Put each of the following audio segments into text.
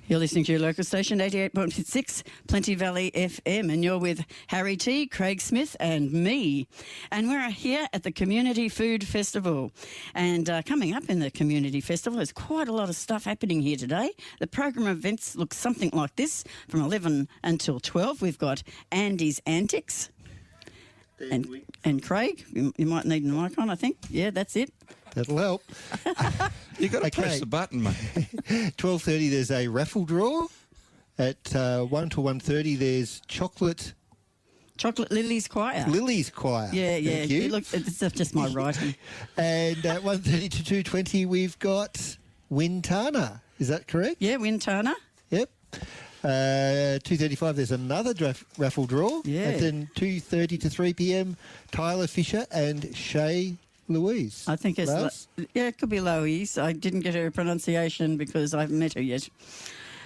You're listening to your local station, 88.6 Plenty Valley FM, and you're with Harry T, Craig Smith and me. And we're here at the Community Food Festival. And coming up in the Community Festival, there's quite a lot of stuff happening here today. The program of events looks something like this. From 11 until 12, we've got Andy's Antics. And Craig, you might need the mic on, I think. Yeah, that's it. That'll help. You've got to press the button, mate. 12:30 there's a raffle draw. At 1 to 1:30 there's Chocolate Lily's Choir. Lily's Choir. Yeah. Thank you. Look, it's just my writing. And at 1:30 to 2:20 we've got Wintana. Is that correct? Yeah, Wintana. Yep. 2:35 there's another raffle draw. Yeah. And then 2:30 to 3 p.m. Tyler Fisher and Shay Louise. I think it's... it could be Louise. I didn't get her pronunciation because I haven't met her yet.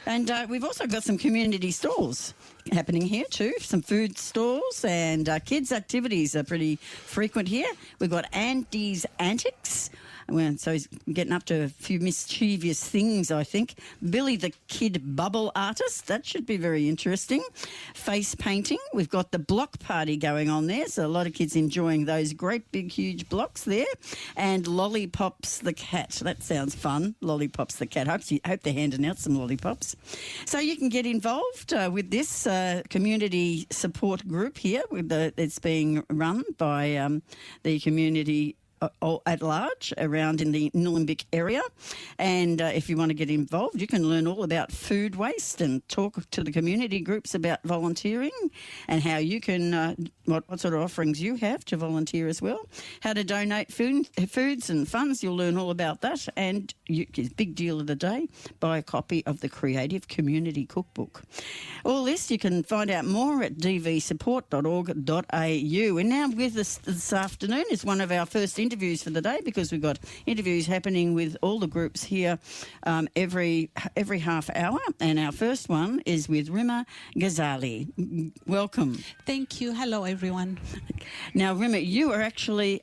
And we've also got some community stalls happening here too, some food stalls, and kids' activities are pretty frequent here. We've got Andy's Antics. So he's getting up to a few mischievous things, I think. Billy the Kid Bubble Artist, that should be very interesting. Face painting, we've got the block party going on there, so a lot of kids enjoying those great big huge blocks there. And Lollipops the Cat, that sounds fun, Lollipops the Cat. Hope they're handing out some lollipops. So you can get involved with this community support group here. It's being run by the community at large around in the Nillumbik area. And if you want to get involved, you can learn all about food waste and talk to the community groups about volunteering and how you can, what sort of offerings you have to volunteer as well. How to donate foods and funds, you'll learn all about that. And big deal of the day, buy a copy of the Creative Community Cookbook. All this you can find out more at dvsupport.org.au. And now with us this afternoon is one of our first interviews for the day, because we've got interviews happening with all the groups here every half hour. And our first one is with Rima Ghazali. Welcome. Thank you. Hello, everyone. Now, Rima, you are actually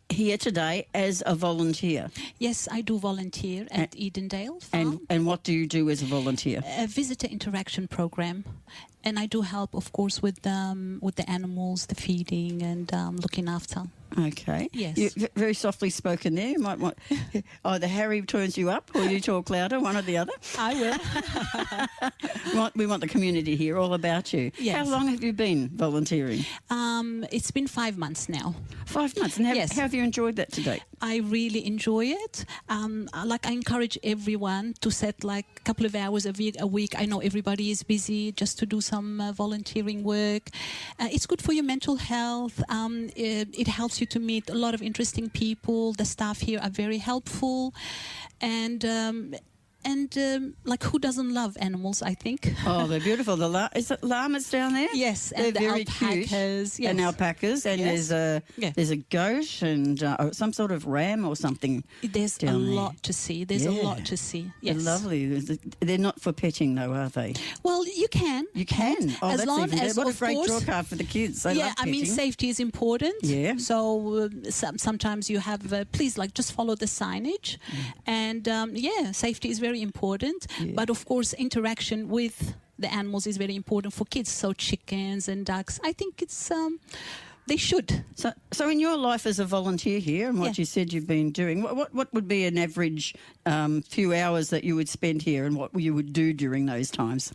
here today as a volunteer. Yes, I do volunteer at Edendale Farm. And what do you do as a volunteer? A visitor interaction program. And I do help, of course, with the animals, the feeding and looking after. Okay. Yes. You're very softly spoken there. You might want either Harry turns you up or you talk louder, one or the other. I will. We want the community here, all about you. Yes. How long have you been volunteering? It's been 5 months now. 5 months. And yes. How have you enjoyed that to date? I really enjoy it. I encourage everyone to set a couple of hours a week. I know everybody is busy, just to do some volunteering work. It's good for your mental health. It helps you to meet a lot of interesting people. The staff here are very helpful, and who doesn't love animals, I think. Oh, they're beautiful. Is it llamas down there? Yes, they're and very alpacas. Cute. Yes. And alpacas, and yes. there's a goat and some sort of ram or something. There's a lot to see. There's a lot to see. Yes, they're lovely. They're not for petting, though, are they? Well, you can. You can. Oh, as that's long even as what a of great course, draw card for the kids. They love petting. Safety is important. Yeah. So sometimes you have please just follow the signage, and safety is very important. Yeah. But of course, interaction with the animals is very important for kids. So chickens and ducks, I think it's they should. So in your life as a volunteer here, and what you said you've been doing, what would be an average few hours that you would spend here, and what you would do during those times?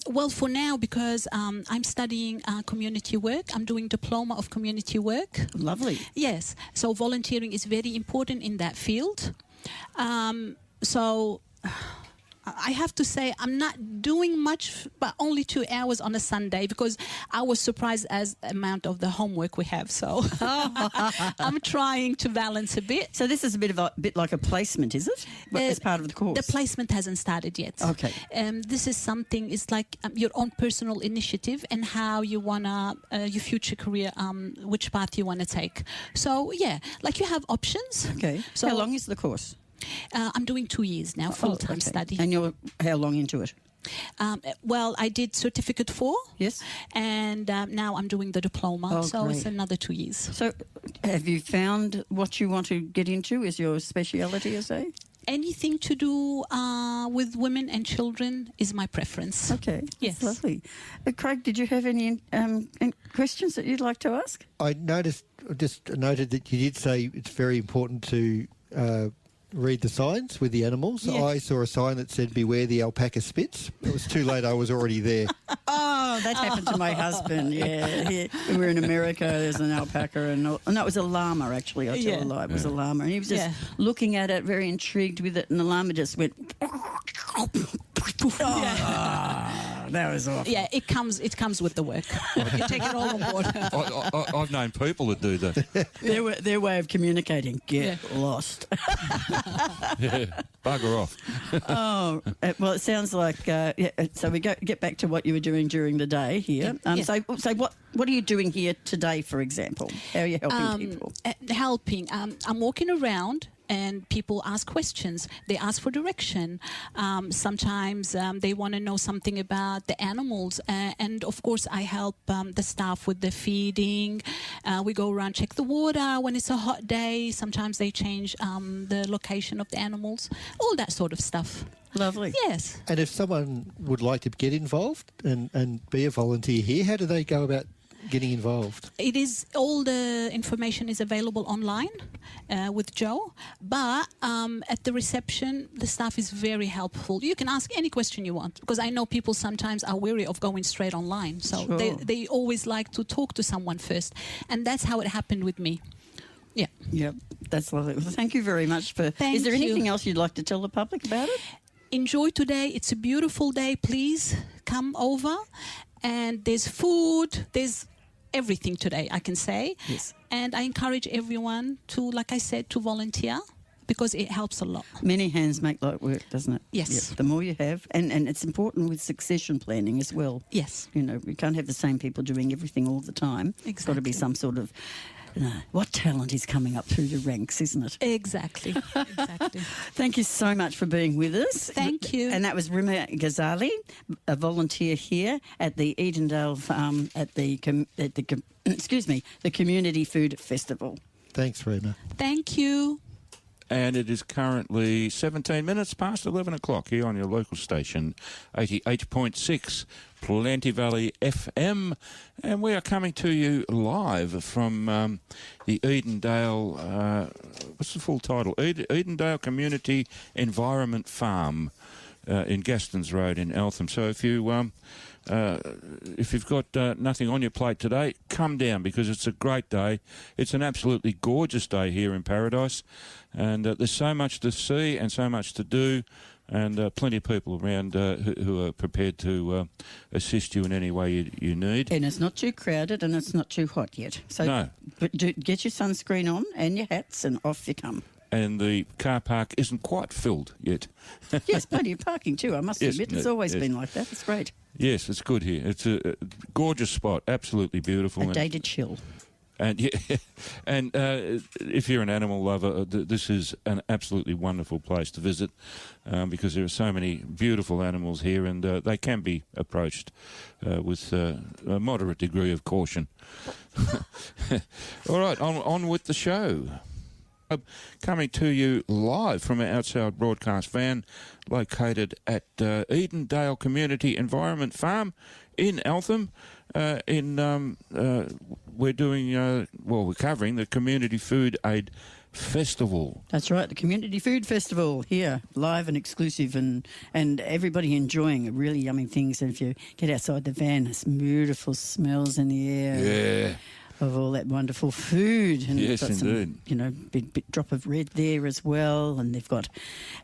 Well, for now, because I'm studying community work, I'm doing diploma of community work. Lovely. Yes. So volunteering is very important in that field. I have to say I'm not doing much, but only 2 hours on a Sunday, because I was surprised as the amount of the homework we have. So I'm trying to balance a bit. So this is a bit like a placement, is it? As part of the course? The placement hasn't started yet. Okay. This is something, it's like your own personal initiative and how you want to, your future career, which path you want to take. So, you have options. Okay. So how long is the course? I'm doing 2 years now, full-time study. And you're how long into it? Well, I did certificate 4. Yes. And now I'm doing the diploma. So it's another 2 years. So have you found what you want to get into? Is your speciality, I say? anything to do with women and children is my preference. Okay, Yes. that's lovely. Craig, did you have any questions that you'd like to ask? I just noted that you did say it's very important to read the signs with the animals. Yes. I saw a sign that said, "Beware the alpaca spits." It was too late. I was already there. Oh, that happened to my husband. Yeah, we were in America. There's an alpaca, and no, it was a llama actually. I tell a lie, it was a llama, and he was just looking at it, very intrigued with it, and the llama just went. That was awful. Yeah, it comes with the work. You take it all on board. I've known people that do that. Their way of communicating. Get lost. Yeah, bugger off. Oh, well, it sounds like. So we get back to what you were doing during the day here. So what are you doing here today, for example? How are you helping people? Helping. I'm walking around. And people ask questions. They ask for direction. Sometimes they want to know something about the animals. And, of course, I help the staff with the feeding. We go around, check the water when it's a hot day. Sometimes they change the location of the animals. All that sort of stuff. Lovely. Yes. And if someone would like to get involved and be a volunteer here, how do they go about getting involved? It is all the information is available online with Joe, but at the reception the staff is very helpful. You can ask any question you want, because I know people sometimes are weary of going straight online, so they always like to talk to someone first, and that's how it happened with me. Yeah. Yep, that's lovely. Well, thank you very much for. Is there anything else you'd like to tell the public about it? Enjoy today. It's a beautiful day. Please come over, and there's food. There's everything today, I can say. Yes. And I encourage everyone to, like I said, to volunteer, because it helps a lot. Many hands make light work, doesn't it? Yes. Yep. The more you have, and it's important with succession planning as well. Yes. You know, we can't have the same people doing everything all the time. It's got to be Exactly. some sort of, what talent is coming up through the ranks, isn't it? Exactly. Exactly. Thank you so much for being with us. Thank you. And that was Rima Ghazali, a volunteer here at the Edendale Farm at the the Community Food Festival. Thanks, Rima. Thank you. And it is currently 17 minutes past 11 o'clock here on your local station, 88.6 Plenty Valley FM. And we are coming to you live from the Edendale, what's the full title? Edendale Community Environment Farm in Gastons Road in Eltham. So if you've got nothing on your plate today, come down, because it's a great day. It's an absolutely gorgeous day here in Paradise, and there's so much to see and so much to do, and plenty of people around who are prepared to assist you in any way you need. And it's not too crowded and it's not too hot yet. So No. get your sunscreen on and your hats and off you come. And the car park isn't quite filled yet. Yes, plenty of parking too, I must Yes, admit. It's always been like that. It's great. Yes, it's good here. It's a gorgeous spot, absolutely beautiful. A day to chill. And yeah, and if you're an animal lover, this is an absolutely wonderful place to visit, because there are so many beautiful animals here, and they can be approached with a moderate degree of caution. All right, on with the show. Coming to you live from our outside broadcast van located at Edendale Community Environment Farm in Eltham. We're doing, we're covering the Community Food Aid Festival. That's right, the Community Food Festival here, live and exclusive, and everybody enjoying really yummy things. And if you get outside the van, there's beautiful smells in the air. Yeah. Of all that wonderful food. And Yes, they've got indeed. some, bit drop of red there as well. And they've got,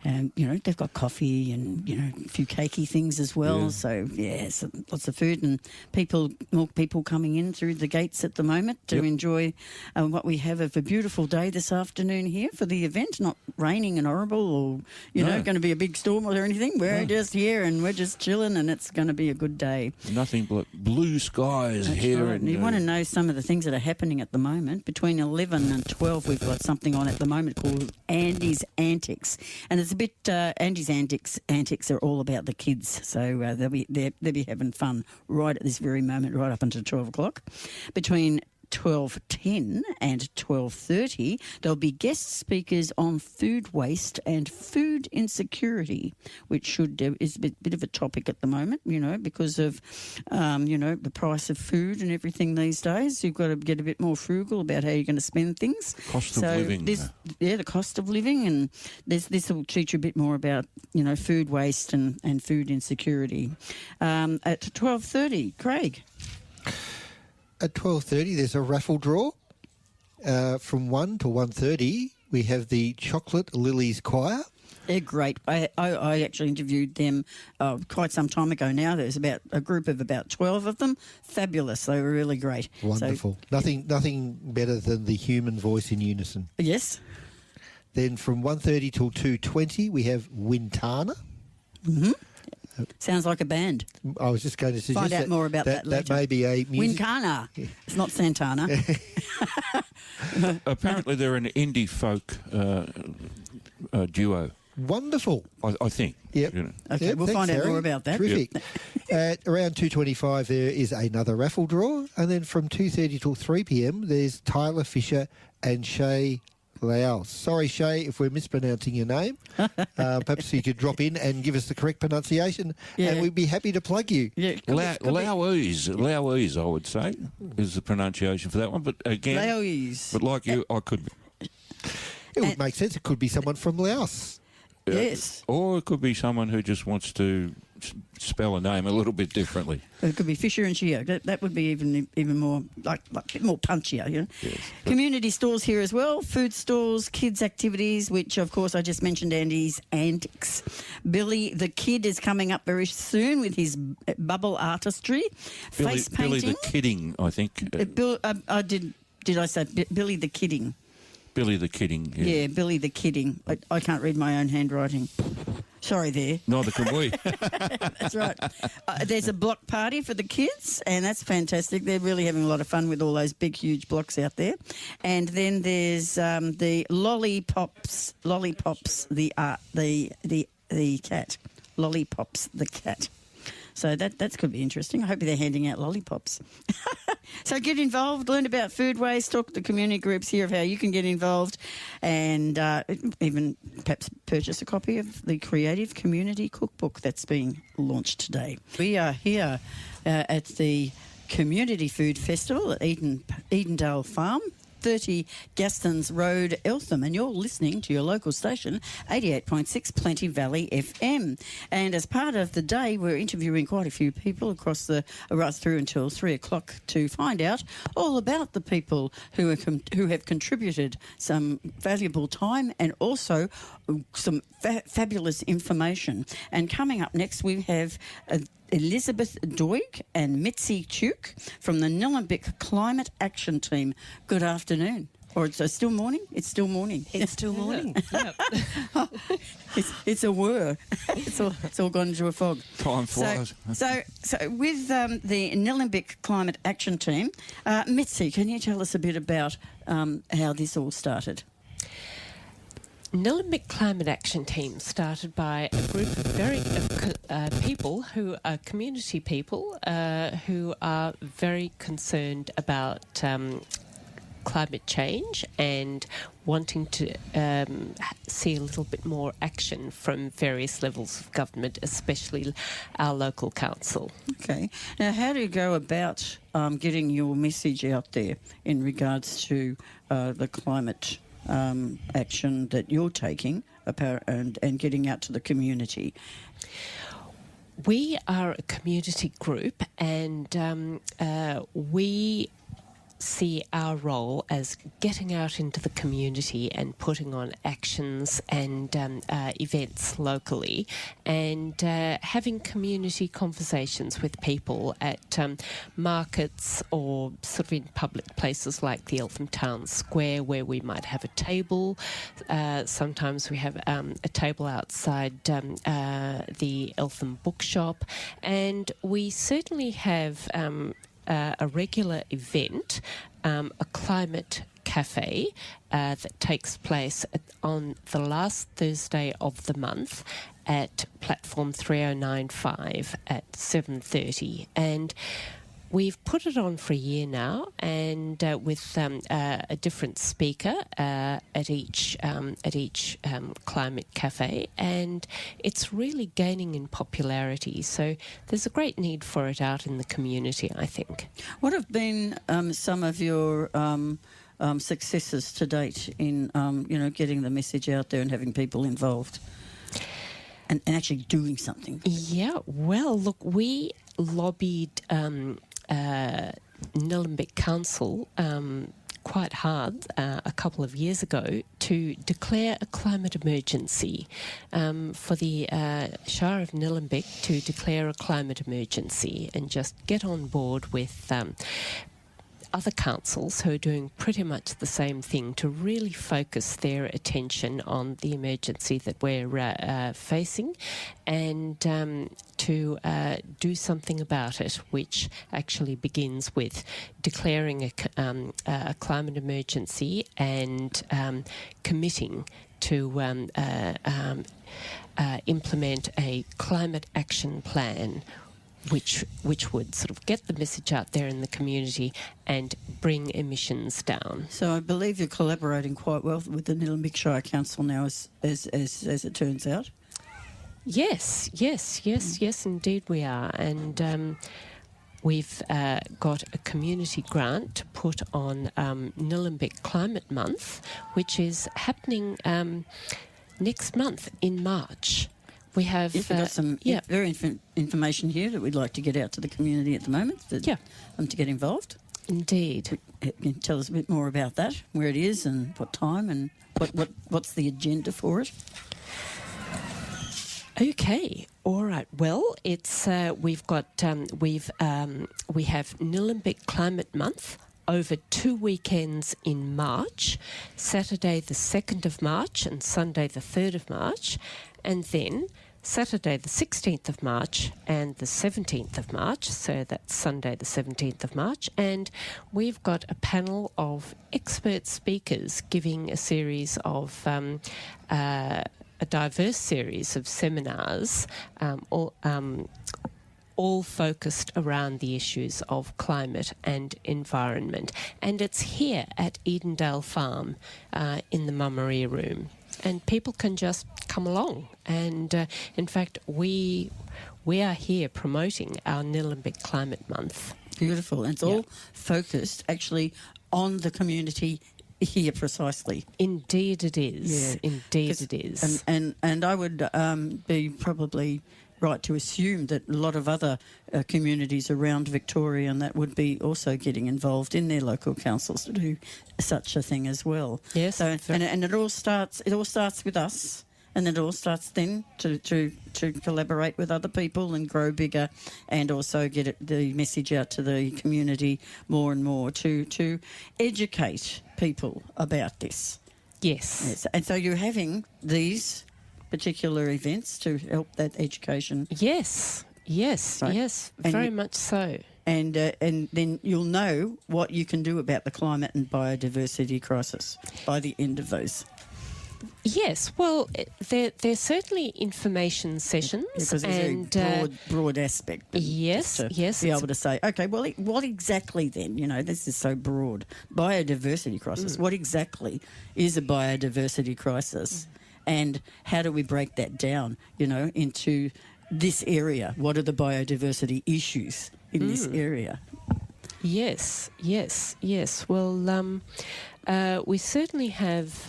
they've got coffee and, a few cakey things as well. Yeah. So, so lots of food, and more people coming in through the gates at the moment to enjoy what we have of a beautiful day this afternoon here for the event. Not raining and horrible or, going to be a big storm or anything. We're just here and we're just chilling, and it's going to be a good day. Nothing but blue skies here. Right. And And you want to know some of the things that are happening at the moment. Between 11 and 12, we've got something on at the moment called Andy's Antics, and it's a bit. Andy's Antics are all about the kids, so they'll be having fun right at this very moment, right up until 12 o'clock. Between 12:10 and 12:30, there'll be guest speakers on food waste and food insecurity, which is a bit of a topic at the moment, because of, the price of food and everything these days. You've got to get a bit more frugal about how you're going to spend things. Cost of living. The cost of living, and this will teach you a bit more about, food waste and food insecurity. At 12:30, Craig. At 12:30, there's a raffle draw. From 1 to 1:30, we have the Chocolate Lilies Choir. They're great. I actually interviewed them quite some time ago now. There's about a group of about 12 of them. Fabulous. They were really great. Wonderful. So, nothing better than the human voice in unison. Yes. Then from 1:30 till 2:20, we have Wintana. Mm-hmm. Sounds like a band. I was just going to suggest Find out more about that later. That may be a music... Wincana. It's not Santana. Apparently they're an indie folk duo. Wonderful. I think. Yep. Okay, Yep, we'll thanks, find out Harry. more about that. Terrific. At around 2:25, there is another raffle draw. And then from 2:30 till 3 p.m, there's Tyler Fisher and Shay Laos. Sorry, Shay, if we're mispronouncing your name. Perhaps you could drop in and give us the correct pronunciation, and we'd be happy to plug you. Yeah, Laoese, I would say, is the pronunciation for that one. But again, Laoese. But like you, I could... It would make sense. It could be someone from Laos. Yes. Or it could be someone who just wants to spell a name a little bit differently. It could be Fisher and Shio. That would be even more like a bit more punchier, Yes. Community stores here as well, food stores, kids activities, which of course I just mentioned Andy's antics. Billy the Kid is coming up very soon with his bubble artistry, face painting. Billy the Kidding, I think. Did I say Billy the Kidding? Billy the Kidding. Yeah, Billy the Kidding. I can't read my own handwriting. Sorry there. Neither can we. That's right. There's a block party for the kids, and that's fantastic. They're really having a lot of fun with all those big, huge blocks out there. And then there's the lollipops, the cat. Lollipops, the cat. So that could be interesting. I hope they're handing out lollipops. So get involved, learn about food waste, talk to the community groups here of how you can get involved, and even perhaps purchase a copy of the Creative Community Cookbook that's being launched today. We are here at the Community Food Festival at Edendale Farm, 30 Gastons Road, Eltham, and you're listening to your local station, 88.6 Plenty Valley FM. And as part of the day, we're interviewing quite a few people across right through until 3 o'clock to find out all about the people who have contributed some valuable time and also some fabulous information. And coming up next, we have Elizabeth Doig and Mitzi Tuke from the Nillumbik Climate Action Team. Good afternoon. Or it's still morning? It's still morning. It's still morning. Yep. It's a whir. It's all gone into a fog. Time flies. So with the Nillumbik Climate Action Team, Mitzi, can you tell us a bit about how this all started? Nillumbik Climate Action Team started by a group of people who are community people who are very concerned about climate change and wanting to see a little bit more action from various levels of government, especially our local council. Okay. Now, how do you go about getting your message out there in regards to the climate action that you're taking and getting out to the community? We are a community group, and we see our role as getting out into the community and putting on actions and events locally, and having community conversations with people at markets or sort of in public places like the Eltham Town Square, where we might have a table. Sometimes we have a table outside the Eltham bookshop, and we certainly have a regular event, a climate cafe that takes place on the last Thursday of the month at platform 3095 at 7:30. And we've put it on for a year now, and with a different speaker at each climate cafe, and it's really gaining in popularity. So there's a great need for it out in the community, I think. What have been some of your successes to date in getting the message out there and having people involved and actually doing something? Yeah, well, look, we lobbied Nillumbik Council quite hard a couple of years ago to declare a climate emergency, for the Shire of Nillumbik to declare a climate emergency and just get on board with other councils who are doing pretty much the same thing to really focus their attention on the emergency that we're facing, and to do something about it, which actually begins with declaring a climate emergency and committing to implement a climate action plan, which would sort of get the message out there in the community and bring emissions down. So I believe you're collaborating quite well with the Nillumbik Shire Council now, as it turns out. Yes, indeed we are. And we've got a community grant to put on Nillumbik Climate Month, which is happening next month in March. We have We've got some very information here that we'd like to get out to the community at the moment to get involved. Indeed. Can you tell us a bit more about that, where it is and what time and what's the agenda for it? Okay, all right. Well, it's we have Nillumbik Climate Month over 2 weekends in March, Saturday the 2nd of March and Sunday the 3rd of March, and then Saturday the 16th of March and the 17th of March, so that's Sunday the 17th of March, and we've got a panel of expert speakers giving a series of a diverse series of seminars, all focused around the issues of climate and environment. And it's here at Edendale Farm in the Mummery Room. And people can just come along. And in fact, we are here promoting our Nillumbik Climate Month. Beautiful. And it's all focused actually on the community here precisely. Indeed it is. Yeah. Indeed it is. And I would be probably right to assume that a lot of other communities around Victoria and that would be also getting involved in their local councils to do such a thing as well. Yes. So and it all starts with us, and it all starts then to collaborate with other people and grow bigger, and also get the message out to the community more and more to educate people about this. Yes. And so you're having these particular events to help that education. Yes, Right. very much so. And then you'll know what you can do about the climate and biodiversity crisis by the end of those. Yes, well, there's certainly information sessions. Because and it's a broad aspect. Yes, to yes. Be able to say, okay, well, what exactly then? You know, this is so broad. Biodiversity crisis. What exactly is a biodiversity crisis? And how do we break that down, into this area? What are the biodiversity issues in this area? Yes. Well, we certainly have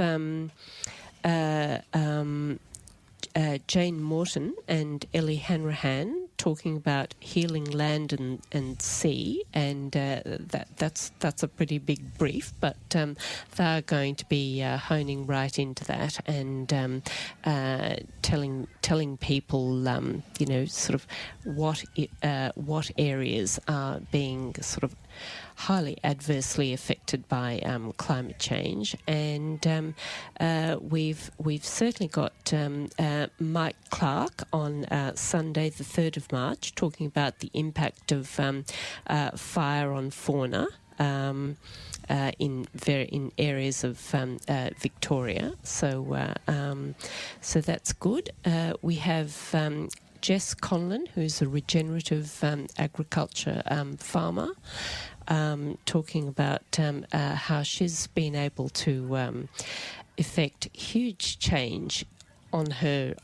Jane Morton and Ellie Hanrahan talking about healing land and sea, and that's a pretty big brief, but they're going to be honing right into that and telling people sort of what areas are being sort of highly adversely affected by climate change, and we've certainly got Mike Clark on Sunday the 3rd of March talking about the impact of fire on fauna in areas of Victoria. So that's good. We have Jess Conlon, who's a regenerative agriculture farmer, talking about how she's been able to effect huge change on her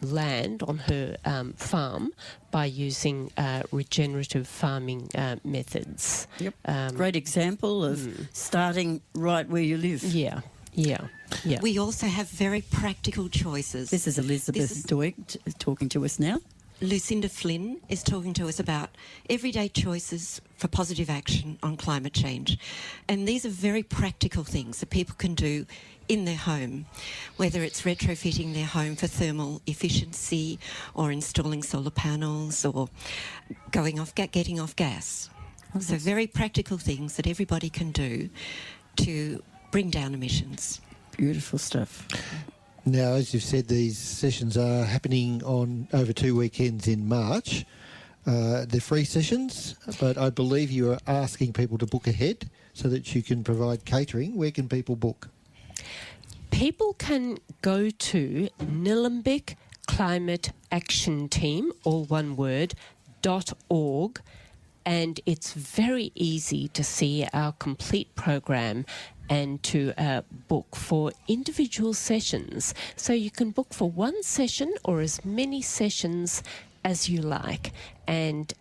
land, on her farm, by using regenerative farming methods. Yep. Great example of starting right where you live. Yeah. We also have very practical choices. This is Elizabeth Doig talking to us now. Lucinda Flynn is talking to us about everyday choices for positive action on climate change. And these are very practical things that people can do in their home, whether it's retrofitting their home for thermal efficiency or installing solar panels or getting off gas. So very practical things that everybody can do to bring down emissions. Beautiful stuff. Now, as you've said, these sessions are happening on over 2 weekends in March. They're free sessions, but I believe you are asking people to book ahead so that you can provide catering. Where can people book? People can go to Nillumbik Climate Action Team, all one word, .org, and it's very easy to see our complete program and to book for individual sessions. So you can book for one session or as many sessions as you like. And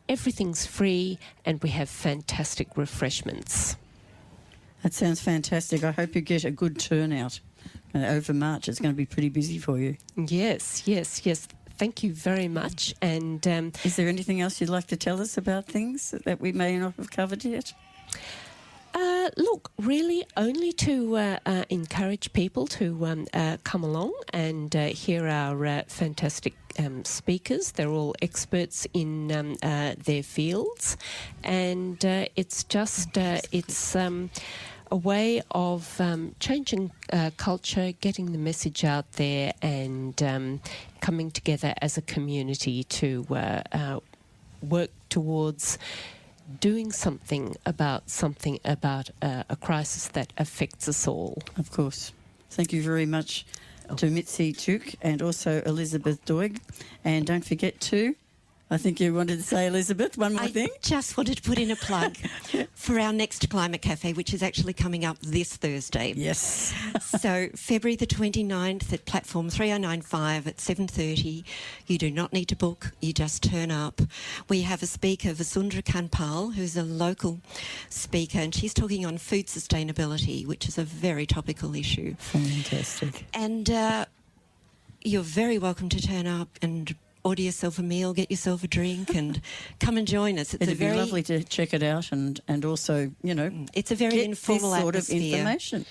everything's free, and we have fantastic refreshments. That sounds fantastic. I hope you get a good turnout. Over March, it's going to be pretty busy for you. Yes. Thank you very much. And is there anything else you'd like to tell us about things that we may not have covered yet? Look, really only to encourage people to come along and hear our fantastic speakers. They're all experts in their fields, and it's just a way of changing culture, getting the message out there, and coming together as a community to work towards doing something about a crisis that affects us all. Of course. Thank you very much to Mitzi Chuk and also Elizabeth Doig. And don't forget to, I think you wanted to say, Elizabeth, one more thing. I just wanted to put in a plug for our next Climate Cafe, which is actually coming up this Thursday. Yes. So February the 29th at platform 3095 at 7:30. You do not need to book, you just turn up. We have a speaker, Vasundhara Kanpal, who's a local speaker, and she's talking on food sustainability, which is a very topical issue. Fantastic. And you're very welcome to turn up and order yourself a meal, get yourself a drink, and come and join us. It'd be lovely to check it out and also, it's a very informal this sort atmosphere. of information.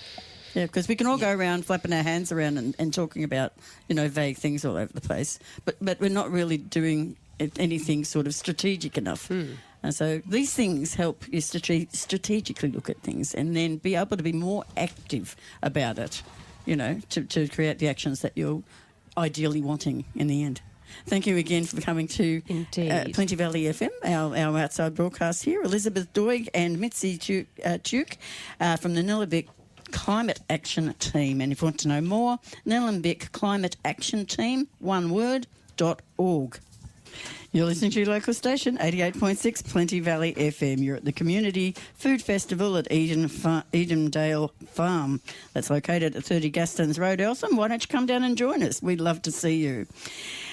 Yeah, because we can all go around flapping our hands around and talking about, vague things all over the place, but we're not really doing anything sort of strategic enough. And so these things help you strategically look at things and then be able to be more active about it, to create the actions that you're ideally wanting in the end. Thank you again for coming to Plenty Valley FM, our outside broadcast here. Elizabeth Doig and Mitzi Chuk from the Nillumbik Climate Action Team. And if you want to know more, Nillumbik Climate Action Team, one word, .org. You're listening to your local station, 88.6 Plenty Valley FM. You're at the Community Food Festival at Edendale Farm. That's located at 30 Gastons Road, Eltham. Why don't you come down and join us? We'd love to see you.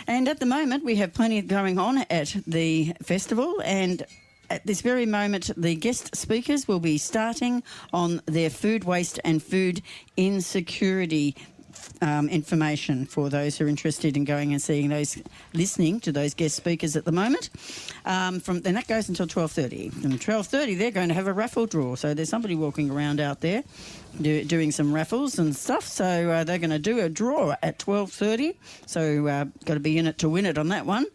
And at the moment, we have plenty going on at the festival, and at this very moment, the guest speakers will be starting on their food waste and food insecurity information for those who are interested in going and listening to those guest speakers at the moment. And that goes until 12:30. From 12:30, they're going to have a raffle draw. So there's somebody walking around out there doing some raffles and stuff. So they're going to do a draw at 12:30. So got to be in it to win it on that one.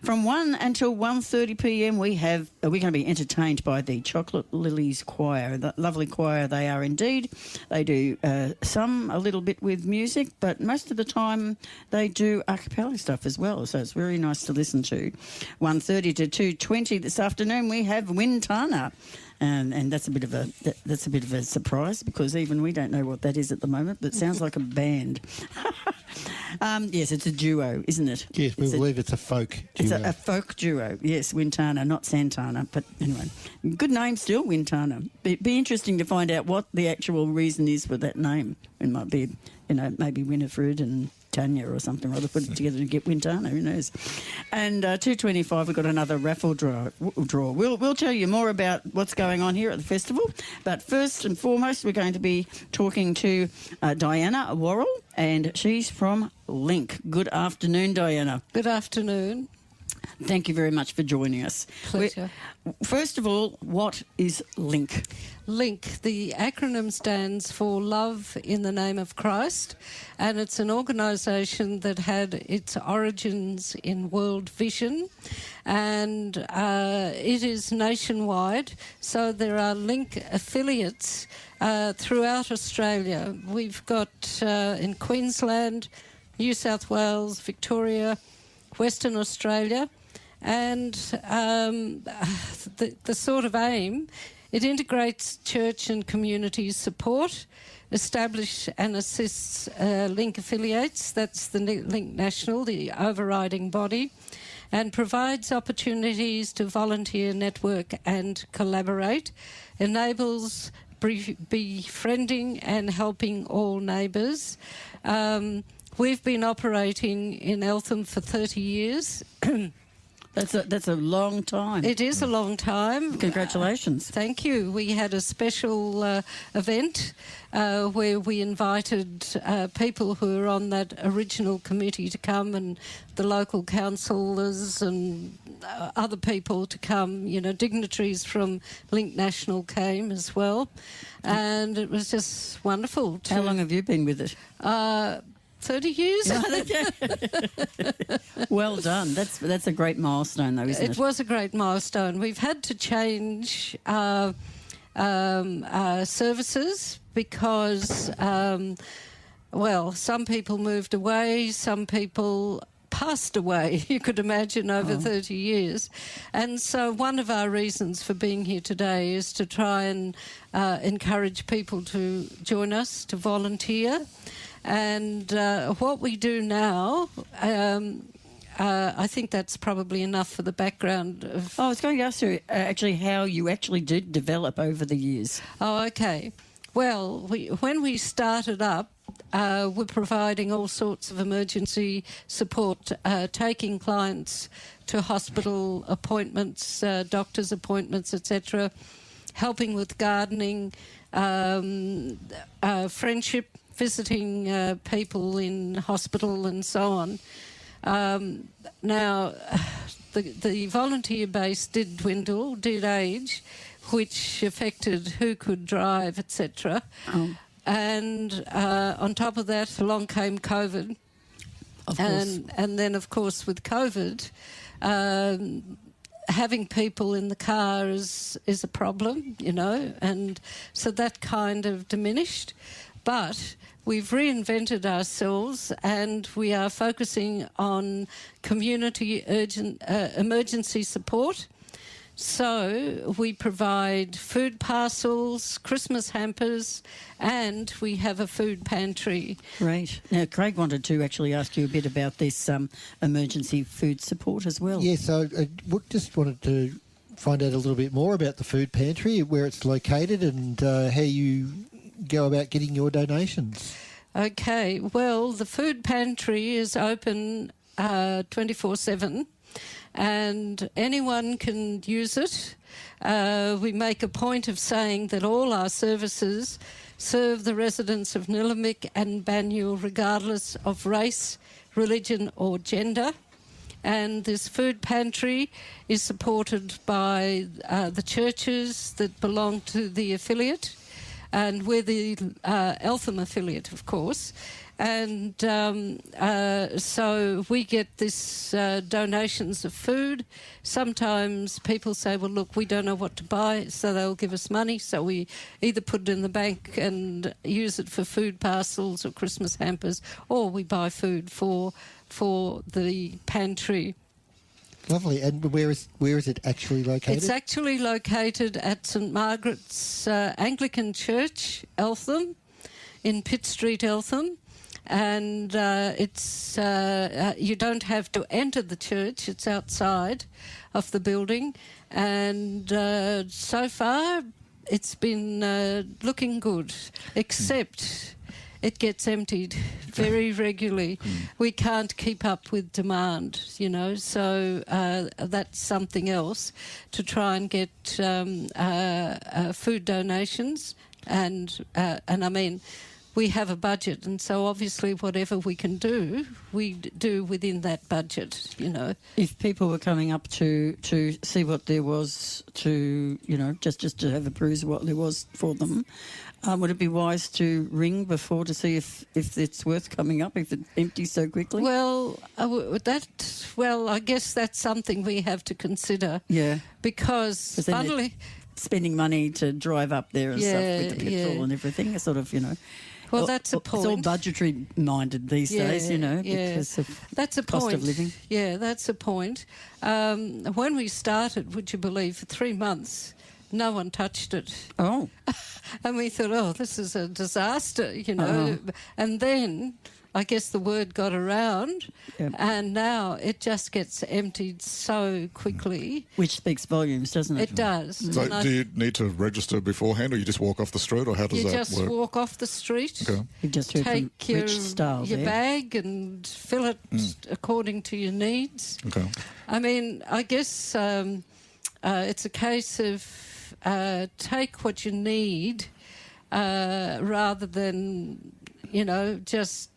From 1 until 1:30 p.m, we're going to be entertained by the Chocolate Lilies Choir. The lovely choir they are indeed. They do a little bit with music, but most of the time they do a cappella stuff as well. So it's very nice to listen to. 1:30 to 2:20 this afternoon we have Wintana. And that's a bit of a surprise because even we don't know what that is at the moment, but it sounds like a band. Yes, it's a duo, isn't it? Yes, we believe it's a folk It's duo. a folk duo, yes, Wintana, not Santana. But anyway, good name still, Wintana. Be interesting to find out what the actual reason is for that name. It might be, maybe Winifred and Tanya or something, or other put it together to get Wintana, who knows. And 2:25, we've got another raffle draw. We'll tell you more about what's going on here at the festival. But first and foremost, we're going to be talking to Diana Worrell, and she's from Link. Good afternoon, Diana. Good afternoon. Thank you very much for joining us. Pleasure. First of all, what is Link? Link, the acronym stands for Love in the Name of Christ, and it's an organisation that had its origins in World Vision, and it is nationwide, so there are Link affiliates throughout Australia. We've got in Queensland, New South Wales, Victoria, Western Australia, and the sort of aim, it integrates church and community support, establish and assists Link affiliates, that's the Link National, the overriding body, and provides opportunities to volunteer, network and collaborate, enables befriending and helping all neighbours. We've been operating in Eltham for 30 years. That's a long time. It is a long time. Congratulations. Thank you. We had a special event where we invited people who were on that original committee to come, and the local councillors and other people to come. Dignitaries from Link National came as well. And it was just wonderful. How long have you been with it? 30 years. Well done. That's a great milestone, though, isn't it? It was a great milestone. We've had to change services because, some people moved away, some people passed away, you could imagine, over 30 years. And so one of our reasons for being here today is to try and encourage people to join us, to volunteer. And what we do now, I think that's probably enough for the background of... I was going to ask you actually how you actually did develop over the years. Oh, okay. Well, when we started up, we're providing all sorts of emergency support, taking clients to hospital appointments, doctor's appointments, etc., helping with gardening, friendship, visiting people in hospital and so on. Now, the volunteer base did dwindle, did age, which affected who could drive, etc. And on top of that, along came COVID. Of course. And then, of course, with COVID, having people in the car is a problem, and so that kind of diminished. But we've reinvented ourselves, and we are focusing on community emergency support. So we provide food parcels, Christmas hampers, and we have a food pantry. Great. Now, Craig wanted to actually ask you a bit about this emergency food support as well. Yes, so I just wanted to find out a little bit more about the food pantry, where it's located and how you go about getting your donations. Okay, well, the food pantry is open 24/7 and anyone can use it. We make a point of saying that all our services serve the residents of Nillumbik and Banyule regardless of race, religion or gender. And this food pantry is supported by the churches that belong to the affiliate. And we're the Eltham affiliate, of course. And so we get this donations of food. Sometimes people say, well, look, we don't know what to buy, so they'll give us money. So we either put it in the bank and use it for food parcels or Christmas hampers, or we buy food for the pantry. Lovely. And where is it actually located? It's actually located at St Margaret's Anglican Church, Eltham, in Pitt Street, Eltham. and it's you don't have to enter the church. It's outside of the building, and so far it's been looking good, except it gets emptied very regularly. We can't keep up with demand, you know, so that's something else to try and get food donations. And I mean, we have a budget, and so obviously whatever we can do, we do within that budget, you know. If people were coming up to see what there was to, you know, just to have a peruse of what there was for them, would it be wise to ring before to see if it's worth coming up, if it empties so quickly? Well, I guess that's something we have to consider. Yeah. Because funnily... Spending money to drive up there and stuff with the petrol and everything, it's sort of, you know... Well, that's a point. It's all budgetary minded these days, you know, because of that's a cost point. of living. Yeah, that's a point. When we started, would you believe, for 3 months, no one touched it. Oh. And we thought, oh, this is a disaster, you know. And then I guess the word got around, and now it just gets emptied so quickly. Which speaks volumes, doesn't it? It does. So do you need to register beforehand, or you just walk off the street, or how does that work? You just walk off the street, You've just heard take from Rich Stahl your there. bag and fill it according to your needs. Okay. I mean, I guess it's a case of take what you need rather than, you know, just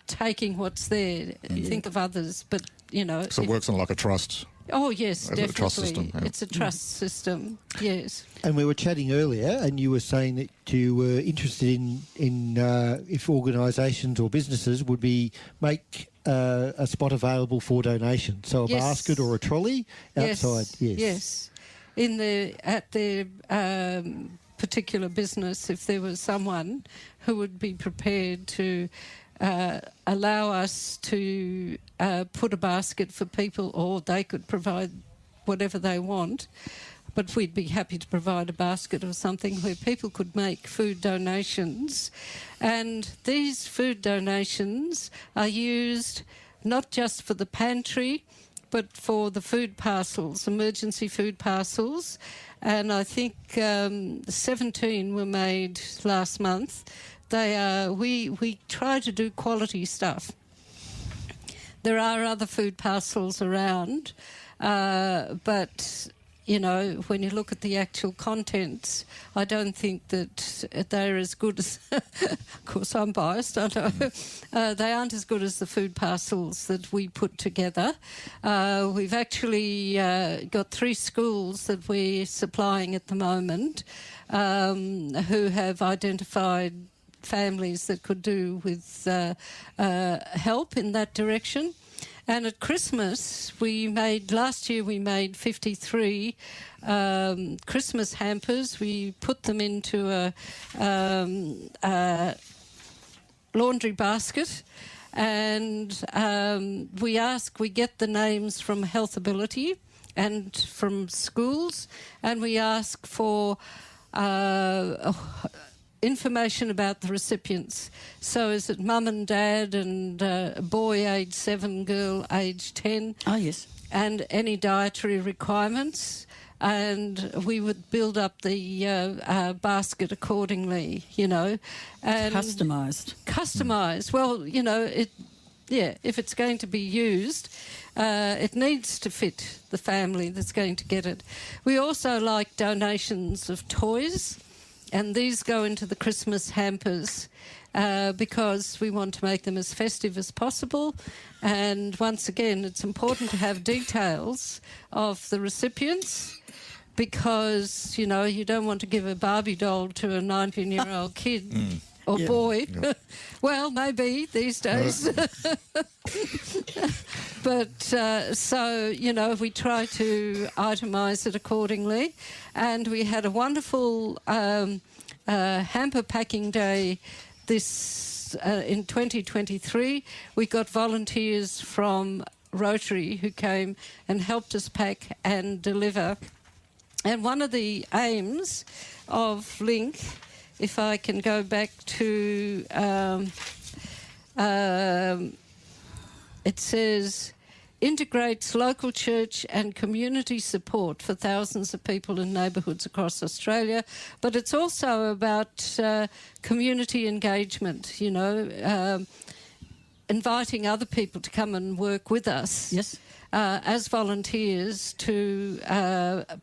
taking what's there. Think of others, but, you know... So it works on like a trust? Oh, yes, definitely. A trust system. Yeah. It's a trust system, yes. And we were chatting earlier, and you were saying that you were interested in if organisations or businesses would make a spot available for donation. So a basket or a trolley outside. Yes. At their particular business, if there was someone who would be prepared to allow us to put a basket for people, or they could provide whatever they want, but we'd be happy to provide a basket or something where people could make food donations. And these food donations are used not just for the pantry, but for the food parcels, emergency food parcels. And I think 17 were made last month. We try to do quality stuff. There are other food parcels around, but, you know, when you look at the actual contents, I don't think that they're as good as... Of course, I'm biased, I know. They aren't as good as the food parcels that we put together. We've actually got 3 schools that we're supplying at the moment who have identified families that could do with help in that direction. And at Christmas, last year we made 53 Christmas hampers. We put them into a laundry basket, and we get the names from Health Ability and from schools, and we ask for information about the recipients. So is it mum and dad and a boy aged 7, girl aged 10? Oh, yes. And any dietary requirements. And we would build up the basket accordingly, you know. And Customised. Well, you know, if it's going to be used, it needs to fit the family that's going to get it. We also like donations of toys. And these go into the Christmas hampers because we want to make them as festive as possible. And once again, it's important to have details of the recipients because, you know, you don't want to give a Barbie doll to a 19-year-old kid or boy. Yep. Well, maybe these days. But so, you know, we try to itemise it accordingly. And we had a wonderful hamper packing day this in 2023. We got volunteers from Rotary who came and helped us pack and deliver. And one of the aims of Link, if I can go back to It says integrates local church and community support for thousands of people in neighbourhoods across Australia, but it's also about community engagement, inviting other people to come and work with us. Yes. As volunteers to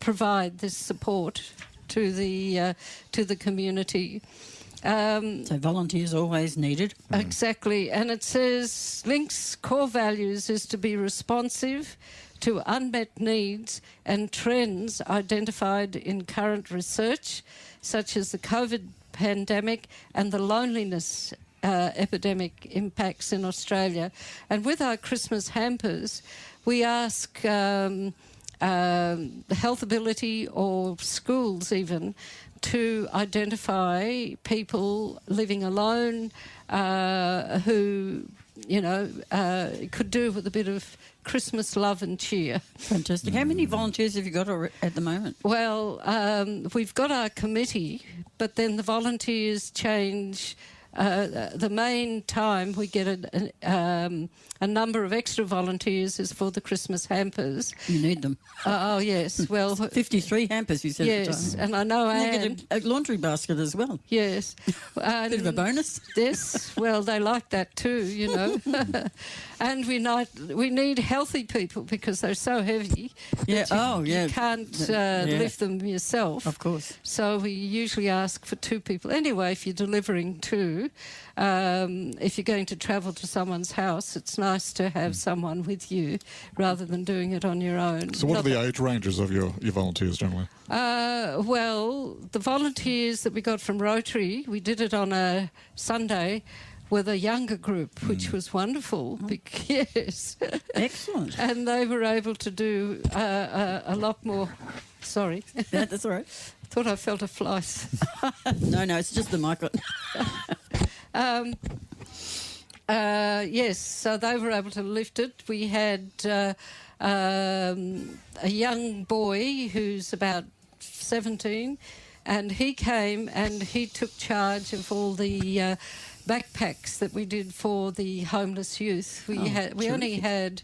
provide this support to the community. So volunteers always needed. Exactly. And it says Link's core values is to be responsive to unmet needs and trends identified in current research, such as the COVID pandemic and the loneliness epidemic impacts in Australia. And with our Christmas hampers, we ask health ability or schools even to identify people living alone who, could do with a bit of Christmas love and cheer. Fantastic. How many volunteers have you got at the moment? Well, we've got our committee, but then the volunteers change. The main time we get a number of extra volunteers is for the Christmas hampers. You need them. Oh, yes. Well, 53 hampers, you said at the yes, time. and I know And Anne. they get a laundry basket as well. Yes. Bit of a bonus. Yes, well, they like that too, And we need healthy people because they're so heavy. Yeah. that you can't lift them yourself. Of course. So we usually ask for two people. Anyway, if you're delivering two, if you're going to travel to someone's house, it's nice to have someone with you rather than doing it on your own. So what are the age ranges of your volunteers generally? Well, the volunteers that we got from Rotary, we did it on a Sunday with a younger group, which was wonderful. Yes. Excellent. And they were able to do a lot more. Sorry. Yeah, that's all right. Thought I felt a fly. No, it's just the mic. Yes, so they were able to lift it. We had a young boy who's about 17, and he came and he took charge of all the backpacks that we did for the homeless youth. We only had,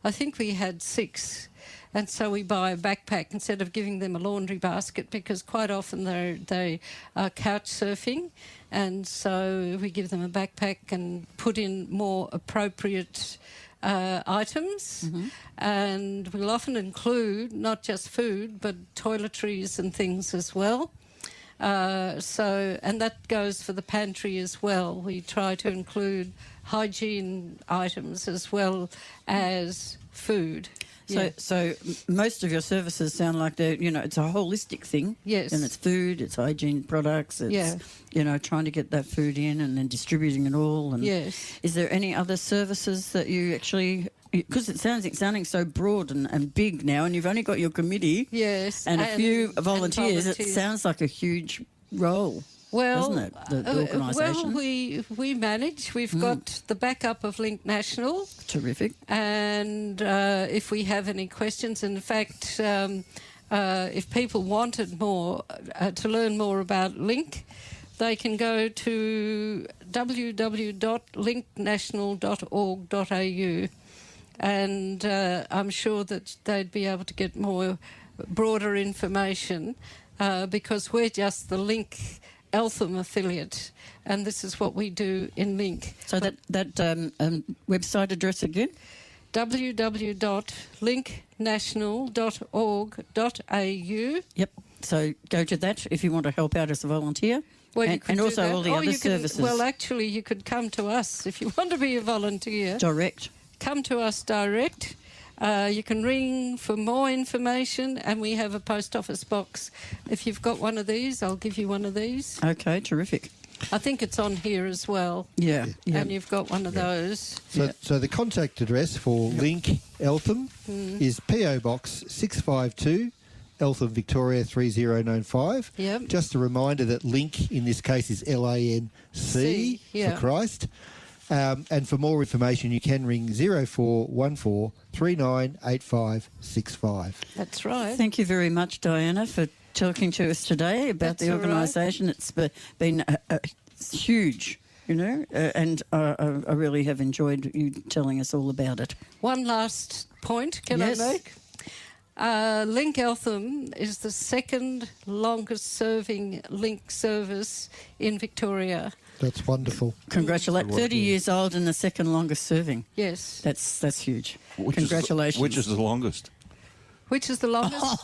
I think we had 6. And so we buy a backpack instead of giving them a laundry basket because quite often they are couch surfing. And so we give them a backpack and put in more appropriate items. Mm-hmm. And we'll often include not just food but toiletries and things as well. And that goes for the pantry as well. We try to include hygiene items as well as food. So most of your services sound like they're, it's a holistic thing. Yes. And it's food, it's hygiene products, it's, trying to get that food in and then distributing it all. And yes. Is there any other services that you actually, because it's sounding so broad and big now, and you've only got your committee and a few volunteers, it sounds like a huge role. Well, doesn't it, the organisation? Well, we manage. We've got the backup of Link National. Terrific. And if we have any questions, in fact, if people wanted more, to learn more about Link, they can go to www.linknational.org.au, and I'm sure that they'd be able to get more broader information because we're just the Link Eltham affiliate, and this is what we do in Link. So that website address again? www.linknational.org.au. Yep. So go to that if you want to help out as a volunteer. Well, and also all the other services. Well, actually, you could come to us if you want to be a volunteer. Direct. Come to us direct. You can ring for more information, and we have a post office box. If you've got one of these, I'll give you one of these. Okay, terrific. I think it's on here as well. Yeah. And you've got one of those. So the contact address for Link Eltham is PO Box 652, Eltham, Victoria 3095. Yep. Just a reminder that Link in this case is LANC for Christ. And for more information, you can ring 0414 398565. That's right. Thank you very much, Diana, for talking to us today about the organisation. It's been a huge and I really have enjoyed you telling us all about it. One last point can Yes. I make? Link Eltham is the second longest serving Link service in Victoria. That's wonderful. Congratulate, 30 years old and the second longest serving. Yes. That's huge. Which Congratulations. which is the longest? Which is the longest?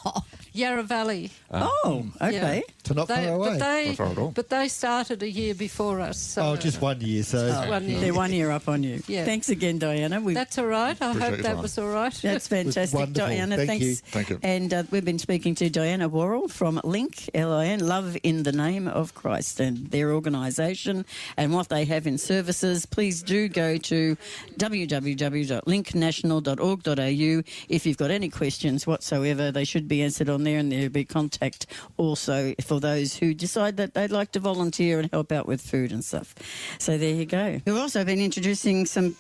Yarra Valley. Oh, okay. Yeah. So not far away. Not far at all. But they started a year before us. So Just 1 year. So Just 1 year. They're 1 year up on you. Yeah. Thanks again, Diana. That's all right. I Appreciate hope your that time. was all right. That's fantastic, wonderful. Diana. Thank Thanks. you. Thank you. And we've been speaking to Diana Worrell from Link, L-I-N, Love in the Name of Christ, and their organisation and what they have in services. Please do go to www.linknational.org.au. If you've got any questions whatsoever, they should be answered on there, and there'll be contact also for those who decide that they'd like to volunteer and help out with food and stuff. So there you go. We've also been introducing some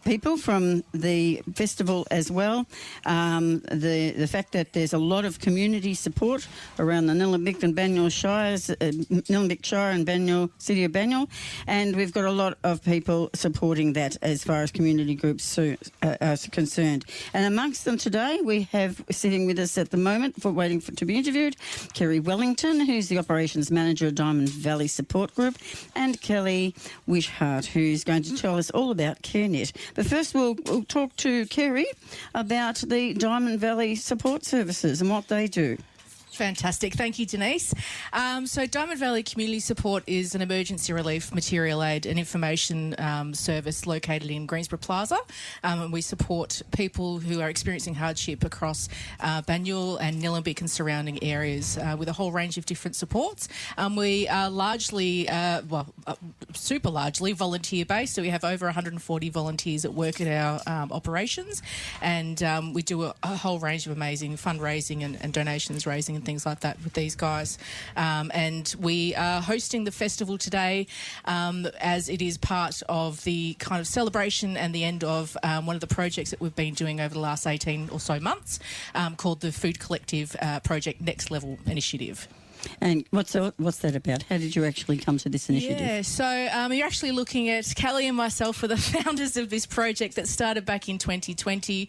people from the festival as well. The fact that there's a lot of community support around the Nillumbik and Banyule Shires, Nillumbik Shire and Banyule, City of Banyule, and we've got a lot of people supporting that as far as community groups are concerned. And amongst them today, we have sitting with us at the moment for waiting to be interviewed, Kerry Wellington, who's the Operations Manager of Diamond Valley Support Group, and Kelly Wishart, who's going to tell us all about CareNet. But first we'll talk to Kerry about the Diamond Valley Support Services and what they do. Fantastic. Thank you, Denise. So Diamond Valley Community Support is an emergency relief, material aid and information service located in Greensborough Plaza. And we support people who are experiencing hardship across Banyule and Nillumbik and surrounding areas with a whole range of different supports. We are largely, super largely volunteer-based. So we have over 140 volunteers that work at our operations. And we do a whole range of amazing fundraising and donations raising and things like that with these guys. And we are hosting the festival today as it is part of the kind of celebration and the end of one of the projects that we've been doing over the last 18 or so months called the Food Collective Project Next Level Initiative. And what's that about? How did you actually come to this initiative? Yeah, so you're actually looking at Kelly and myself were the founders of this project that started back in 2020